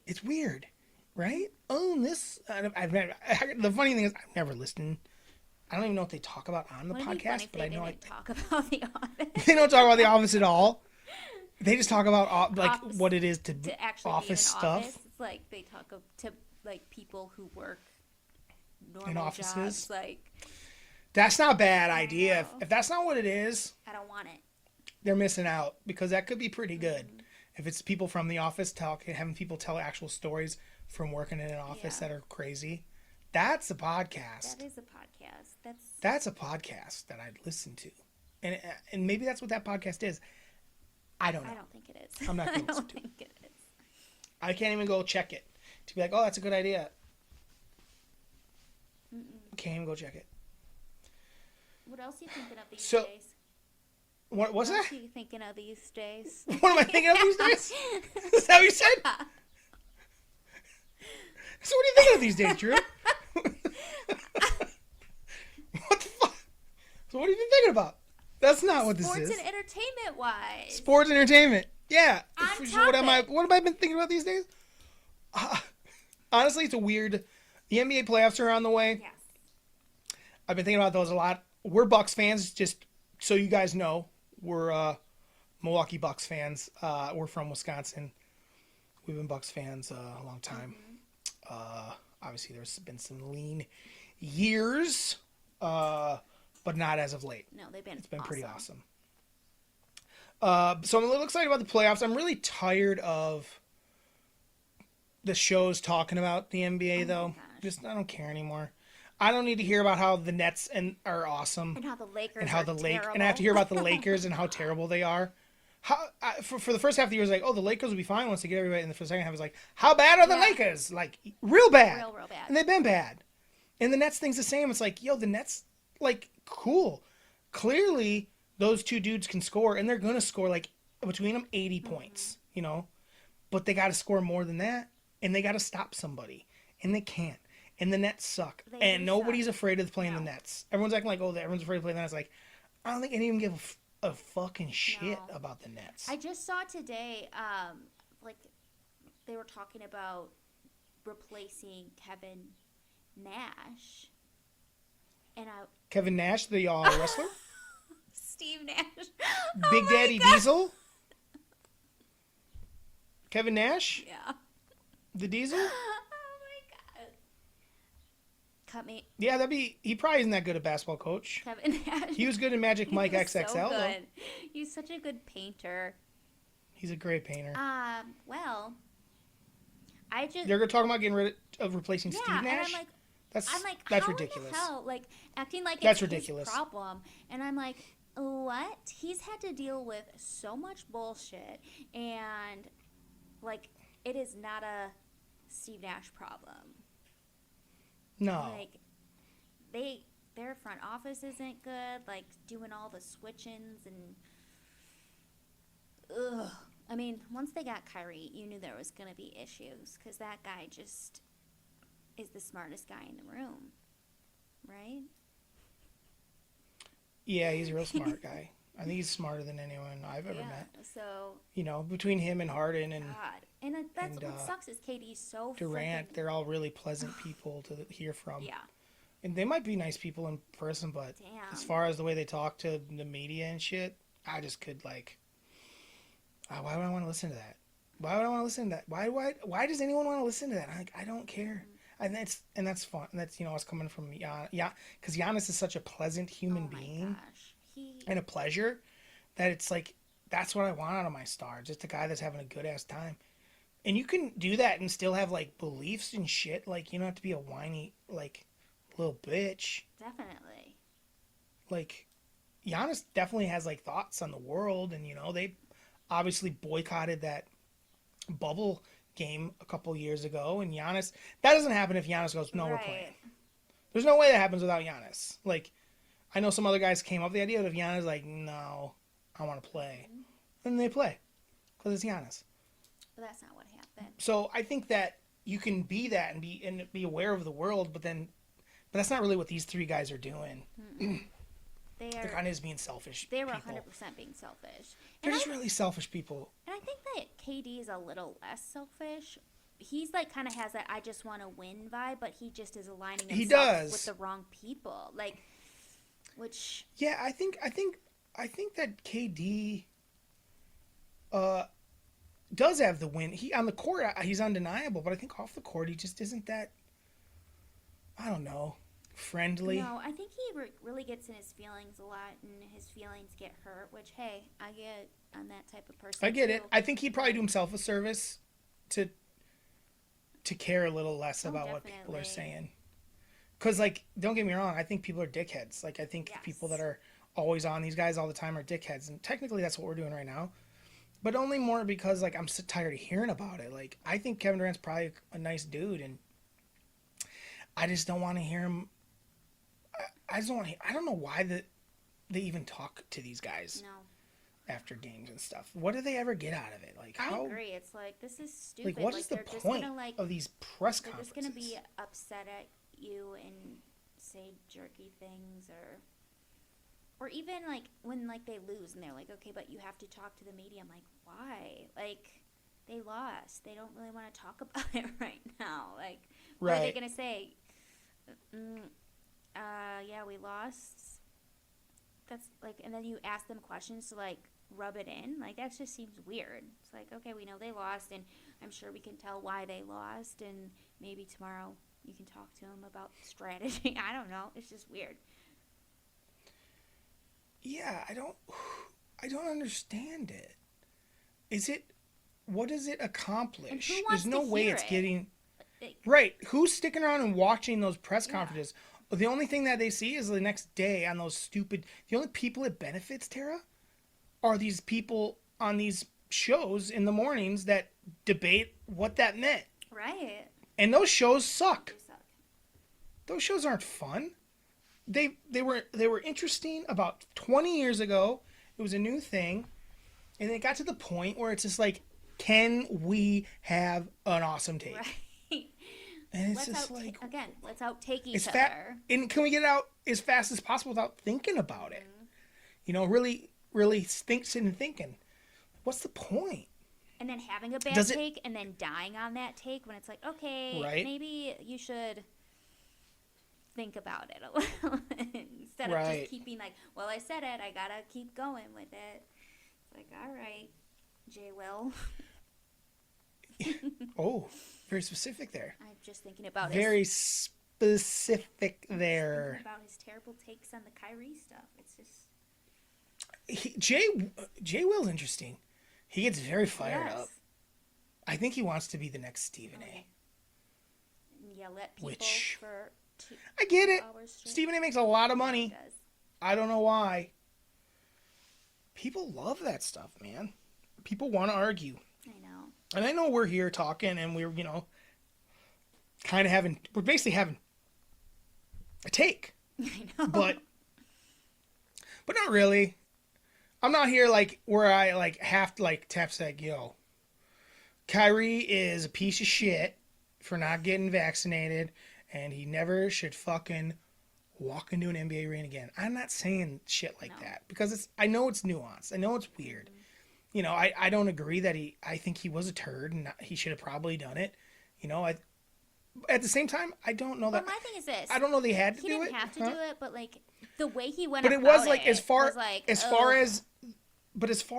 It's weird, right? Oh, the funny thing is I've never listened. I don't even know what they talk about on the podcast, but I know they talk about The Office. They don't talk about The Office at all. They just talk about like Office, what it is to actually office stuff. Office. It's like they talk to like people who work normal in offices. Jobs, like that's not a bad idea. If that's not what it is, I don't want it. They're missing out because that could be pretty good. If it's people from the office having people tell actual stories from working in an office that are crazy, that's a podcast. That is a podcast. That's a podcast that I'd listen to, and maybe that's what that podcast is. I don't know. I don't think it is. I'm not going to listen to it. I don't think it is. I can't even go check it to be like, oh, that's a good idea. Can't even go check it. What else are you thinking of these days? What's that? What else are you thinking of these days? What am I thinking of these days? Is that what you said? So what are you thinking of these days, Drew? What the fuck? So what have you been thinking about? That's not what this is. Sports and entertainment wise. Sports and entertainment. Yeah. On So what have I been thinking about these days? Honestly, it's a weird. The NBA playoffs are on the way. Yes. I've been thinking about those a lot. We're Bucks fans, just so you guys know. We're Milwaukee Bucks fans. We're from Wisconsin. We've been Bucks fans a long time. Obviously, there's been some lean years, but not as of late. No, they've been. It's been awesome. pretty awesome. So I'm a little excited about the playoffs. I'm really tired of the shows talking about the NBA, though. Just I don't care anymore. I don't need to hear about how the Nets are awesome And how the Lakers and how are the terrible. and I have to hear about the Lakers and how terrible they are. For the first half of the year, it was like, oh, the Lakers will be fine once they get everybody. And for the second half, it was like, how bad are the Lakers? Like, real bad. Real bad. And they've been bad. And the Nets thing's the same. It's like, yo, the Nets, like, cool. Clearly, those two dudes can score, and they're going to score, like, between them 80 points, you know? But they got to score more than that, and they got to stop somebody. And they can't. And the Nets suck. And nobody's afraid of playing the Nets. Everyone's acting like, oh, everyone's afraid of playing the Nets. Like, I don't think any of them give a fucking shit about the Nets. I just saw today, like, they were talking about replacing Kevin Nash. And Kevin Nash, the wrestler? Steve Nash. Big Daddy Diesel? Kevin Nash? Yeah. The Diesel? Oh my god. Cut me. Yeah, he probably isn't that good a basketball coach. Kevin Nash. He was good in Magic Mike XXL, so though. good. He's such a good painter. He's a great painter. Well, I just... They're talking about getting rid of replacing Steve Nash? And That's how ridiculous. In the hell? Like, acting like That's it's ridiculous. his problem. And I'm like, what? He's had to deal with so much bullshit. And, like, it is not a Steve Nash problem. No. Like, their front office isn't good. Like, doing all the switch-ins and... Ugh. I mean, once they got Kyrie, you knew there was going to be issues. Because that guy just is the smartest guy in the room. Right? Yeah, he's a real smart guy. I think he's smarter than anyone I've ever met. So... You know, between him and Harden and... God. And that's what sucks is KD's so Durant, they're all really pleasant people to hear from. Yeah. And they might be nice people in person, but as far as the way they talk to the media and shit, I just could, like... why would I want to listen to that? Why would I want to listen to that? Why does anyone want to listen to that? I don't care. And that's fun. And that's, you know, it's coming from because Giannis is such a pleasant human being and a pleasure that it's like, that's what I want out of my star. Just a guy that's having a good ass time. And you can do that and still have, like, beliefs and shit. Like, you don't have to be a whiny, like, little bitch. Definitely. Like, Giannis definitely has, like, thoughts on the world. And, you know, they obviously boycotted that bubble game a couple years ago. And Giannis, that doesn't happen if Giannis goes, no, we're playing. There's no way that happens without Giannis. Like, I know some other guys came up with the idea of Giannis, like, no, I want to play. And they play. Because it's Giannis. But that's not what happened. So I think that you can be that and be aware of the world, but that's not really what these three guys are doing. They're kind of just being selfish. They were 100% being selfish. They're just really selfish people. And I think that KD is a little less selfish. He's like kind of has that I just want to win vibe, but he just is aligning himself with the wrong people. Like, which yeah, I think that KD does have the win. He on the court, he's undeniable, but I think off the court, he just isn't that. I don't know, friendly. No, I think he really gets in his feelings a lot, and his feelings get hurt. Which, hey, I get. I'm that type of person. I get it. I think he'd probably do himself a service to care a little less about what people are saying. Because, like, don't get me wrong, I think people are dickheads. Like, I think people that are always on these guys all the time are dickheads, and technically that's what we're doing right now. But only more because, like, I'm so tired of hearing about it. Like, I think Kevin Durant's probably a nice dude, and I just don't want to hear him. I just don't want to. I don't know why they even talk to these guys after games and stuff. What do they ever get out of it? Like, how? I agree. It's like, this is stupid. Like, what is the point of these press conferences? They're just gonna be upset at you and say jerky things, or even like when like they lose and they're like, okay, but you have to talk to the media. I'm like, why? Like, they lost. They don't really want to talk about it right now. Like, what are they gonna say? Yeah, we lost. That's like, and then you ask them questions to like, rub it in. Like, that just seems weird. It's like, okay, we know they lost, and I'm sure we can tell why they lost, and maybe tomorrow you can talk to them about strategy. I don't know. It's just weird. Yeah, I don't understand it. Is it, what does it And accomplish? who There's wants no to way hear it's it? getting, Like, right. Who's sticking around and watching those press yeah. conferences? The only thing that they see is the next day on those stupid, the only people it benefits, Tara, are these people on these shows in the mornings that debate what that meant. Right. And those shows suck. They suck. Those shows aren't fun. They were interesting about 20 years ago. It was a new thing, and it got to the point where it's just like, can we have an awesome take? Right. And it's Let's just like, again, let's outtake each it's other. and can we get it out as fast as possible without thinking about it? You know, really, really sitting and thinking, what's the point? And then having a bad Does it- take and then dying on that take when it's like, okay, Right. maybe you should think about it a little instead of Right. just keeping like, well, I said it, I gotta keep going with it. It's like, all right, Jay Will. Oh, very specific there. I'm just thinking about Very specific thinking there. about his terrible takes on the Kyrie stuff. It's just Jay Will's interesting. He gets very fired yes. up. I think he wants to be the next Stephen A. Yell at people Which- for 2 I get it. hours straight. Stephen A makes a lot of Yeah, money. he does. I don't know why. People love that stuff, man. People want to argue. I know. And I know we're here talking and we're, kind of we're basically having a take. I know. But not really. I'm not here like where I like have to like tap like, yo, Kyrie is a piece of shit for not getting vaccinated and he never should fucking walk into an NBA arena again. I'm not saying shit like No. that because I know it's nuanced. I know it's weird. You know, I don't agree that I think he was a turd and he should have probably done it. You know, at the same time, I don't know But that. my thing is this. I don't know they had to He do didn't it. have to huh? do it, but like the way he went But it about was like as far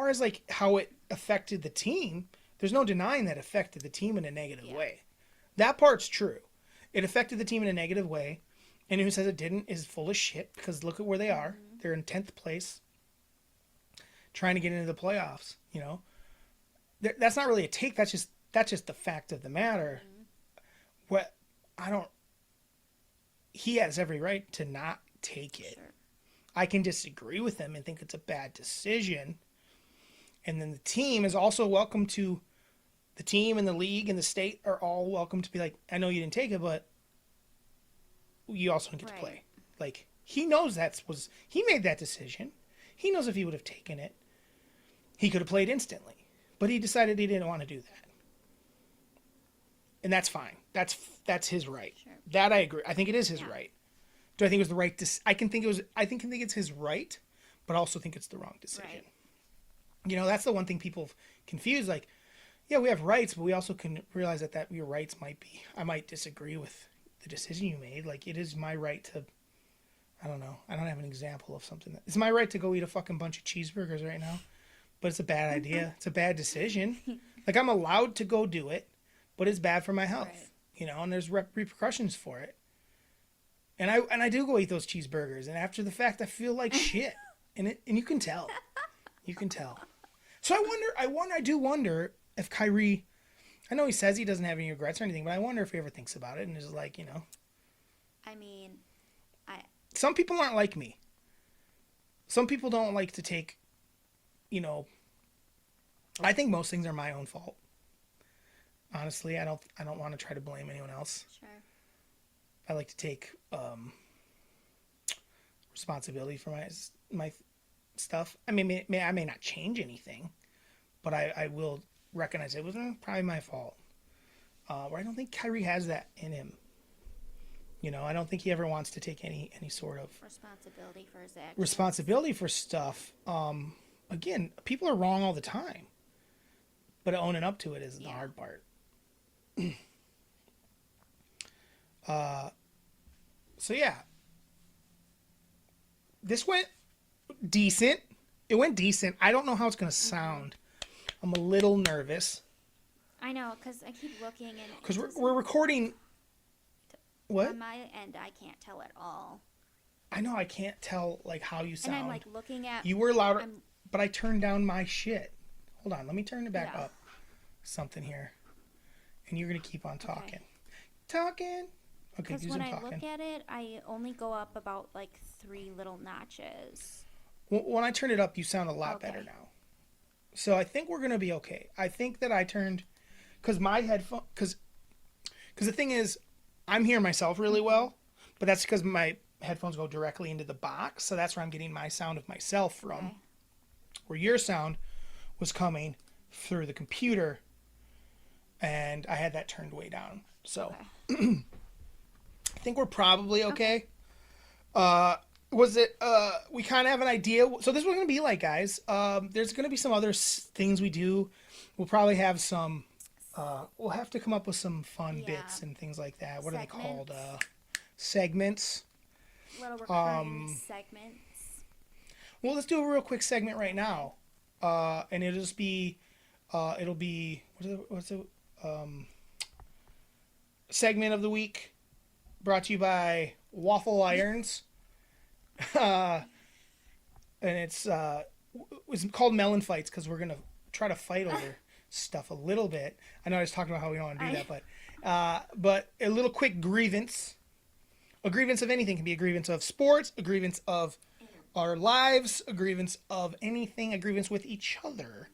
as like how it affected the team, there's no denying that affected the team in a negative Yeah. way. That part's true. It affected the team in a negative way. And who says it didn't is full of shit because look at where they are. Mm-hmm. They're in 10th place trying to get into the playoffs, you know. That's not really a take. That's just the fact of the matter. What he has every right to not take it. Sure. I can disagree with him and think it's a bad decision. And then the team is also welcome to, the team and the league and the state are all welcome to be like, I know you didn't take it, but you also don't get to Right. play. Like, he knows he made that decision. He knows if he would have taken it, he could have played instantly. But he decided he didn't want to do that. And that's fine. That's his right. Sure. That I agree. I think it is his Yeah. right. Do I think it was the right I think it's his right, but I also think it's the wrong decision. Right. You know, that's the one thing people confuse. Like, yeah, we have rights, but we also can realize that your rights I might disagree with the decision you made. Like, it is my right to, I don't know. I don't have an example of something it's my right to go eat a fucking bunch of cheeseburgers right now, but it's a bad idea. It's a bad decision. Like, I'm allowed to go do it, but it's bad for my health. Right. You know, and there's repercussions for it. And I do go eat those cheeseburgers, and after the fact, I feel like shit, and you can tell, So I do wonder if Kyrie, I know he says he doesn't have any regrets or anything, but I wonder if he ever thinks about it and is like, I mean, some people aren't like me. Some people don't like to take, I think most things are my own fault. Honestly, I don't want to try to blame anyone else. sure. I like to take responsibility for my stuff. I mean, I may not change anything, but I will recognize it was probably my fault. Where I don't think Kyrie has that in him. You know, I don't think he ever wants to take any sort of Responsibility for his actions. responsibility for stuff. Again, people are wrong all the time, but owning up to it is the hard part. So yeah, this went decent. It went decent. I don't know how it's gonna sound. I'm a little nervous I know, because I keep looking and because we're recording. What? on my end, I can't tell at all. I know I can't tell like how you sound. And I'm like looking at. You were louder, but I turned down my shit. Hold on, let me turn it back Yeah. up. Something here, and you're gonna keep on talking. Okay. Talking. Okay, Because do when some I talking. look at it, I only go up about like 3 little notches. When I turn it up, you sound a lot Okay. better now. So I think we're gonna be okay. I think that I turned, because my headphone, because the thing is, I'm hearing myself really well, but that's because my headphones go directly into the box, so that's where I'm getting my sound of myself from. Okay. Where your sound was coming through the computer, and I had that turned way down. So Okay. I think we're probably okay. Was it? We kind of have an idea. So this is what it's gonna be like, guys. There's gonna be some other things we do. We'll probably have some. We'll have to come up with some fun Yeah. bits and things like that. What are they called? Segments. Segments. Little recurring segments. Well, let's do a real quick segment right now, and it'll just be. It'll be what's the segment of the week, brought to you by Waffle Irons. And it's called Mellon Fights because we're gonna try to fight over stuff a little bit. I know I was talking about how we don't want to do that, but a little quick grievance. A grievance of anything can be a grievance of sports, a grievance of our lives, a grievance of anything, a grievance with each other.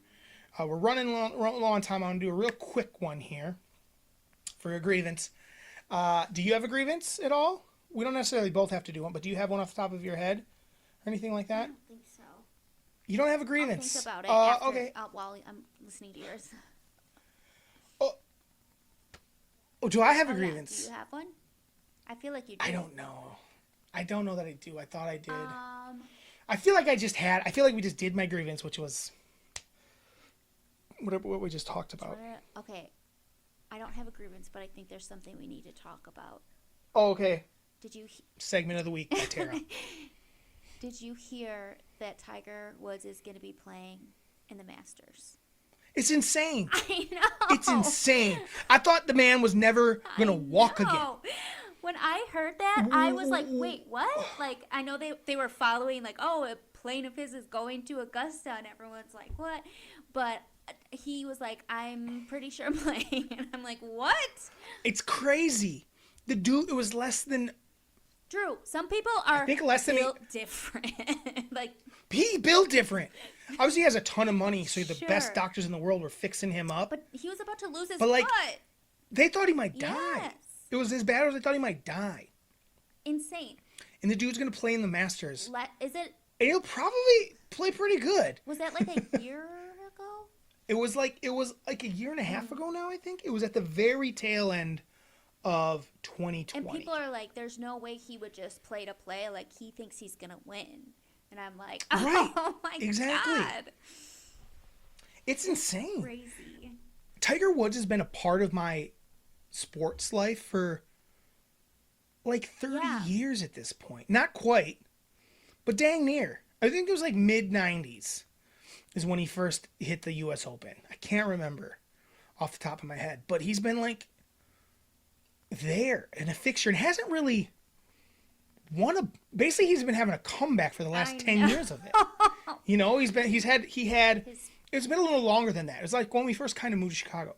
We're running low on time. I'm gonna do a real quick one here for a grievance. Do you have a grievance at all? We don't necessarily both have to do one, but do you have one off the top of your head or anything like I that? don't think so. You don't have a I'll grievance. think about it after, Okay. while I'm listening to yours. Oh, do I have a Oh, yeah. grievance? Do you have one? I feel like you do. I don't know. I don't know that I do. I thought I did. Um, I feel like I feel like we just did my grievance, which was what we just talked about. okay. I don't have a grievance, but I think there's something we need to talk about. Oh, okay. Did you Segment of the week by Tara. Did you hear that Tiger Woods is going to be playing in the Masters? It's insane. I know. It's insane. I thought the man was never going to walk again. When I heard that, I was like, wait, what? Like, I know they were following, like, oh, a plane of his is going to Augusta, and everyone's like, what? But he was like, I'm pretty sure I'm playing. And I'm like, what? It's crazy. The dude, it was less than... Drew, some people are built different. Like, he built different. Obviously, he has a ton of money, so the Sure. best doctors in the world were fixing him up. but he was about to lose his But, like, foot. They thought he might die. Yes. It was as bad as they thought he might die. Insane. And the dude's going to play in the Masters. Is it? And he'll probably play pretty good. Was that like a year ago? It was like a year and a half ago now, I think. It was at the very tail end of 2020. And people are like, there's no way he would just play to play. Like, he thinks he's going to win. And I'm like, oh Right. my Exactly. God. It's insane. Crazy. Tiger Woods has been a part of my sports life for like 30 years at this point. Not quite, but dang near. I think it was like mid 90s is when he first hit the US Open. I can't remember off the top of my head, but he's been like there in a fixture and hasn't really won a, basically he's been having a comeback for the last 10 years of it. You know, it's been a little longer than that. It was like when we first kind of moved to Chicago.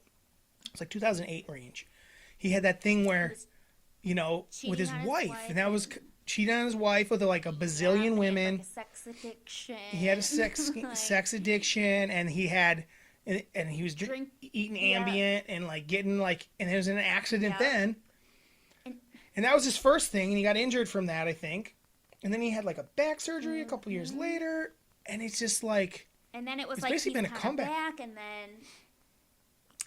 It's like 2008 range. He had that thing where, you know, with his wife, and that was cheating on his wife with like a bazillion women. Like a sex addiction. He had a sex addiction, and he had, and he was eating Ambient and like getting like, and there was an accident then. And that was his first thing, and he got injured from that, I think. And then he had like a back surgery a couple years later, and it's just like. And then it was it's like basically he's been a comeback. back, and then.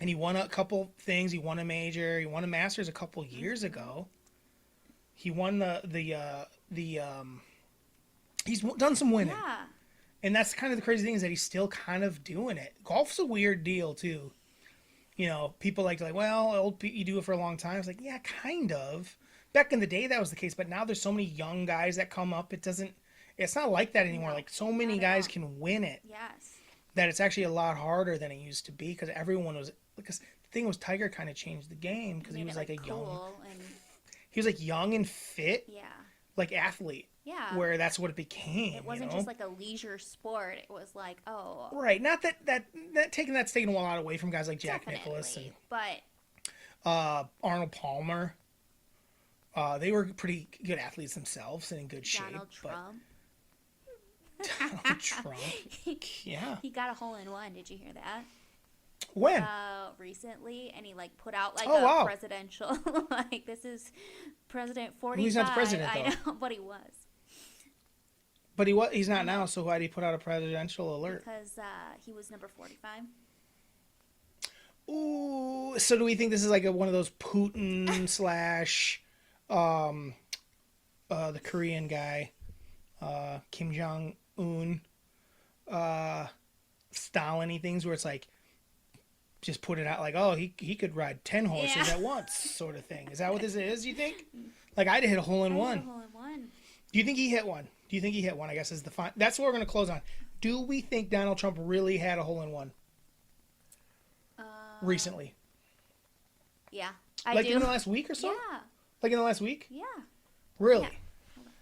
And he won a couple things. He won a major. He won a Masters a couple years ago. He won he's done some winning. Yeah. And that's kind of the crazy thing is that he's still kind of doing it. Golf's a weird deal too. You know, people like, well, you do it for a long time. It's like, yeah, kind of. Back in the day that was the case, but now there's so many young guys that come up. It's not like that anymore. No, Like so many not at guys all. can win it Yes. that it's actually a lot harder than it used to be because everyone was because the thing was Tiger kind of changed the game because he Made was it, like a young cool and he was like young and fit yeah. like athlete Yeah. where that's what it became. It wasn't just like a leisure sport. It was like, oh, right. Not that that's taking a lot away from guys like Jack definitely. Nicklaus and But Arnold Palmer. They were pretty good athletes themselves and in good shape. Donald Trump. Donald Trump. Yeah. He got a hole in one. Did you hear that? When? Recently, and he like put out like Oh, a wow. presidential like this is President 45. He's not the president, I though. know, but he was But he's not now, so why did he put out a presidential alert? because he was number 45. Ooh, so do we think this is like one of those Putin slash the Korean guy, Kim Jong Un, Stalin-y things where it's like just put it out like, oh, he could ride 10 horses at once, sort of thing. Is that what this is, you think? Like I'd hit a hole in one. Hole in one. Do you think he hit one? Do you think he hit one? I guess is the fine. That's what we're gonna close on. Do we think Donald Trump really had a hole in one recently? Yeah, I Like do. in the last week or so? Yeah, Like in the last week? yeah. Really? Yeah.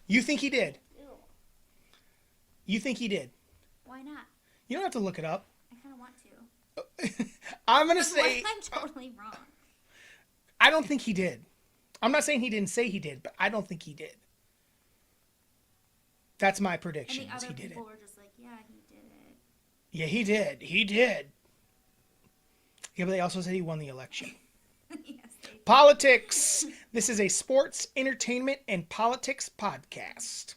You think he did? Ew. You think he did? Why not? You don't have to look it up. I kind of want to. I'm gonna What say if I'm totally wrong? I don't think he did. I'm not saying he didn't say he did, but I don't think he did. That's my And prediction. the Is other he did it? people were just like, yeah, he did it. Yeah, he did. He did. Yeah, but they also said he won the election. Yes, they did. Politics. This is a sports, entertainment, and politics podcast.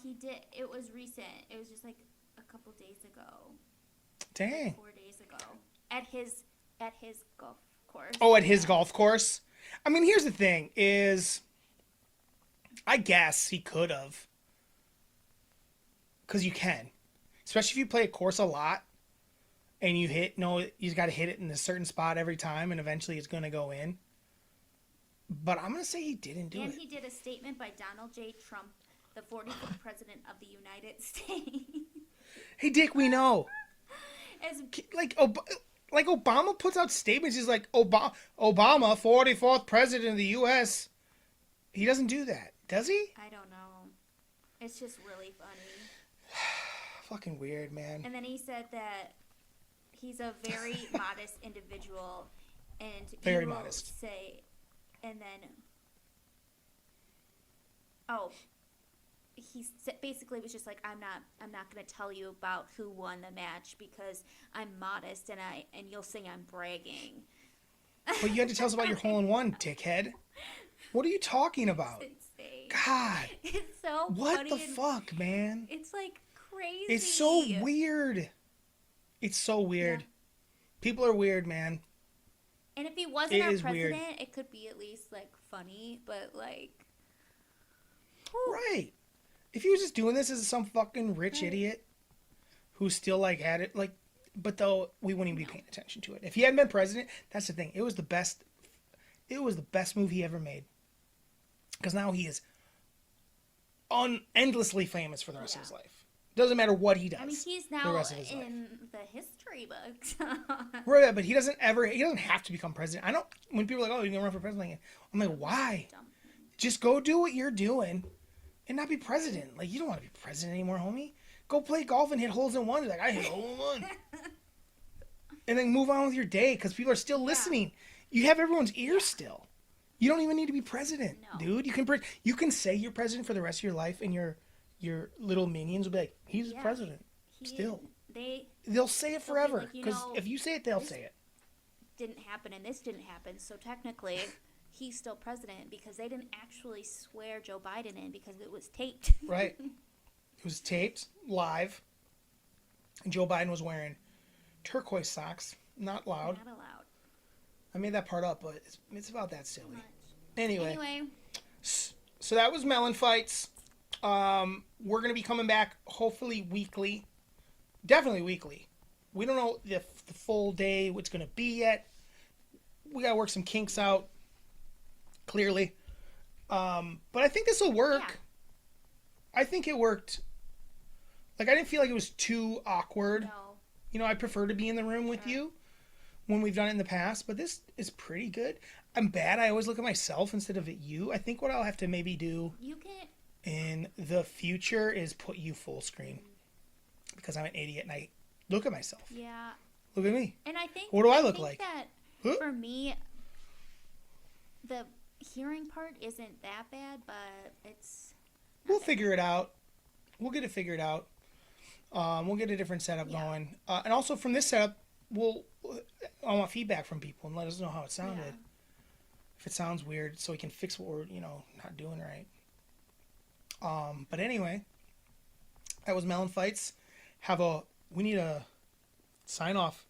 He did. It was recent. It was just like a couple days ago. Dang. 4 days ago. At his golf course. Oh, at his golf course? I mean, here's the thing is I guess he could have. Because you can. Especially if you play a course a lot and you you got to hit it in a certain spot every time and eventually it's going to go in. But I'm going to say he didn't do And it. he did a statement by Donald J. Trump, the 45th president of the United States. Hey, Dick, we know. As Like Obama puts out statements. He's like, Obama, 44th president of the U.S. He doesn't do that, does he? I don't know. It's just really funny. Fucking weird, man. And then he said that he's a very modest individual, and Very he will modest. say, and then, he basically was just like, I'm not going to tell you about who won the match because I'm modest, and you'll think I'm bragging. But you had to tell us about your hole in one, dickhead. What are you talking about? It's insane. God. It's so What funny the and fuck, man? It's like crazy. It's so weird. It's so weird. Yeah. People are weird, man. And if he wasn't It our is weird. president, it could be at least like funny, but like, whew. Right. If he was just doing this as some fucking rich Right. idiot who still like had it, like, but though we wouldn't even be paying attention to it. If he hadn't been president, that's the thing. It was the best move he ever made. Because now he is endlessly famous for the rest of his life. Doesn't matter what he does. I mean, he's the now rest of his life. in the history books. Right, but he doesn't have to become president. I don't, when people are like, oh, you're going to run for president, I'm like, why? Just go do what you're doing and not be president. Like, you don't want to be president anymore, homie. Go play golf and hit holes in one. You're like, I hit a hole in one. And then move on with your day because people are still listening. You have everyone's ears still. You don't even need to be president, No. dude. You can say you're president for the rest of your life and your little minions will be like, he's Yeah. president. Still. They'll say it They'll be forever like, you because know, if you say it, they'll this- say it. didn't happen and this didn't happen, so technically he's still president because they didn't actually swear Joe Biden in because it was taped. Right. It was taped live, and Joe Biden was wearing turquoise socks. Not loud. Not allowed. I made that part up, but it's about that silly. Much. Anyway, so that was Mellon Fights. We're gonna be coming back hopefully weekly, definitely weekly. We don't know the full day what's gonna be yet. We gotta work some kinks out. Clearly, but I think this will work. Yeah. I think it worked Like I didn't feel like it was too awkward. No. You know, I prefer to be in the room with you when we've done it in the past, but this is pretty good. I'm bad. I always look at myself instead of at you. I think what I'll have to maybe do You can. in the future is put you full screen because I'm an idiot and I look at myself. Yeah. Look at me. And I think. What do I look think like? That Huh? for me, the hearing part isn't that bad, but it's. We'll figure it out. We'll get it figured out. We'll get a different setup going. And also from this setup, I want feedback from people and let us know how it sounded. Yeah. If it sounds weird, so we can fix what we're, not doing right. But anyway, that was Mellon Fights. We need a sign off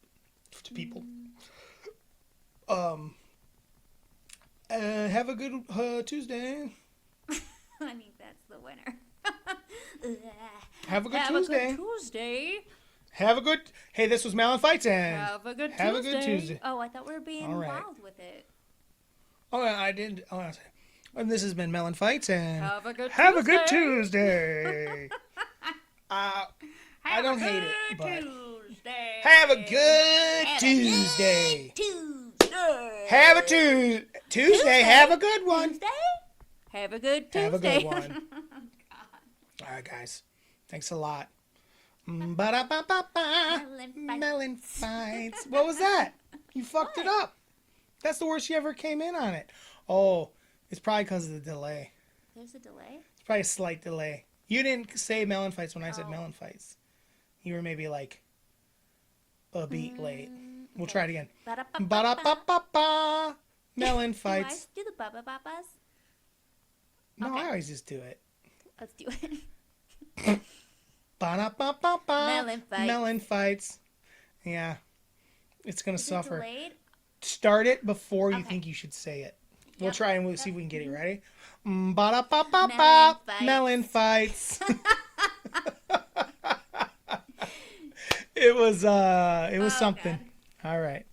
to people. Have a good Tuesday. I think that's the winner. Have a good Have Tuesday. a good Tuesday. Hey, this was Mellon Fights and Have a good have Tuesday. a good Tuesday. Oh, I thought we were being All right. involved with it. Oh, I did. Oh, and this has been Mellon Fights and Have a good have a good Tuesday. Tuesday. I don't hate it, but Tuesday. have a good Tuesday. Tuesday. Have a Tuesday. Have a good one. Tuesday? Have a good Tuesday. Have a good one. All right, guys. Thanks a lot. Ba-da-ba-ba-ba. Mellon Fights. What was that? You fucked it up. That's the worst you ever came in on it. Oh, it's probably because of the delay. There's a delay? It's probably a slight delay. You didn't say Mellon Fights when I said Mellon Fights. You were maybe like a beat late. We'll try it again. Ba-da-ba-ba-ba. Mellon Fights. Do the ba-ba-ba-bas? No, Okay. I always just do it. Let's do it. Ba-da-ba-ba-ba. Mellon Fights. Mellon Fights. Yeah. It's going to Is it suffer. delayed? Start it before you Okay. think you should say it. We'll Yep. try and we'll see if we can get it. Ready? Ba-da-ba-ba-ba. Mellon Mellon Fights. It was Oh, something. God. All right.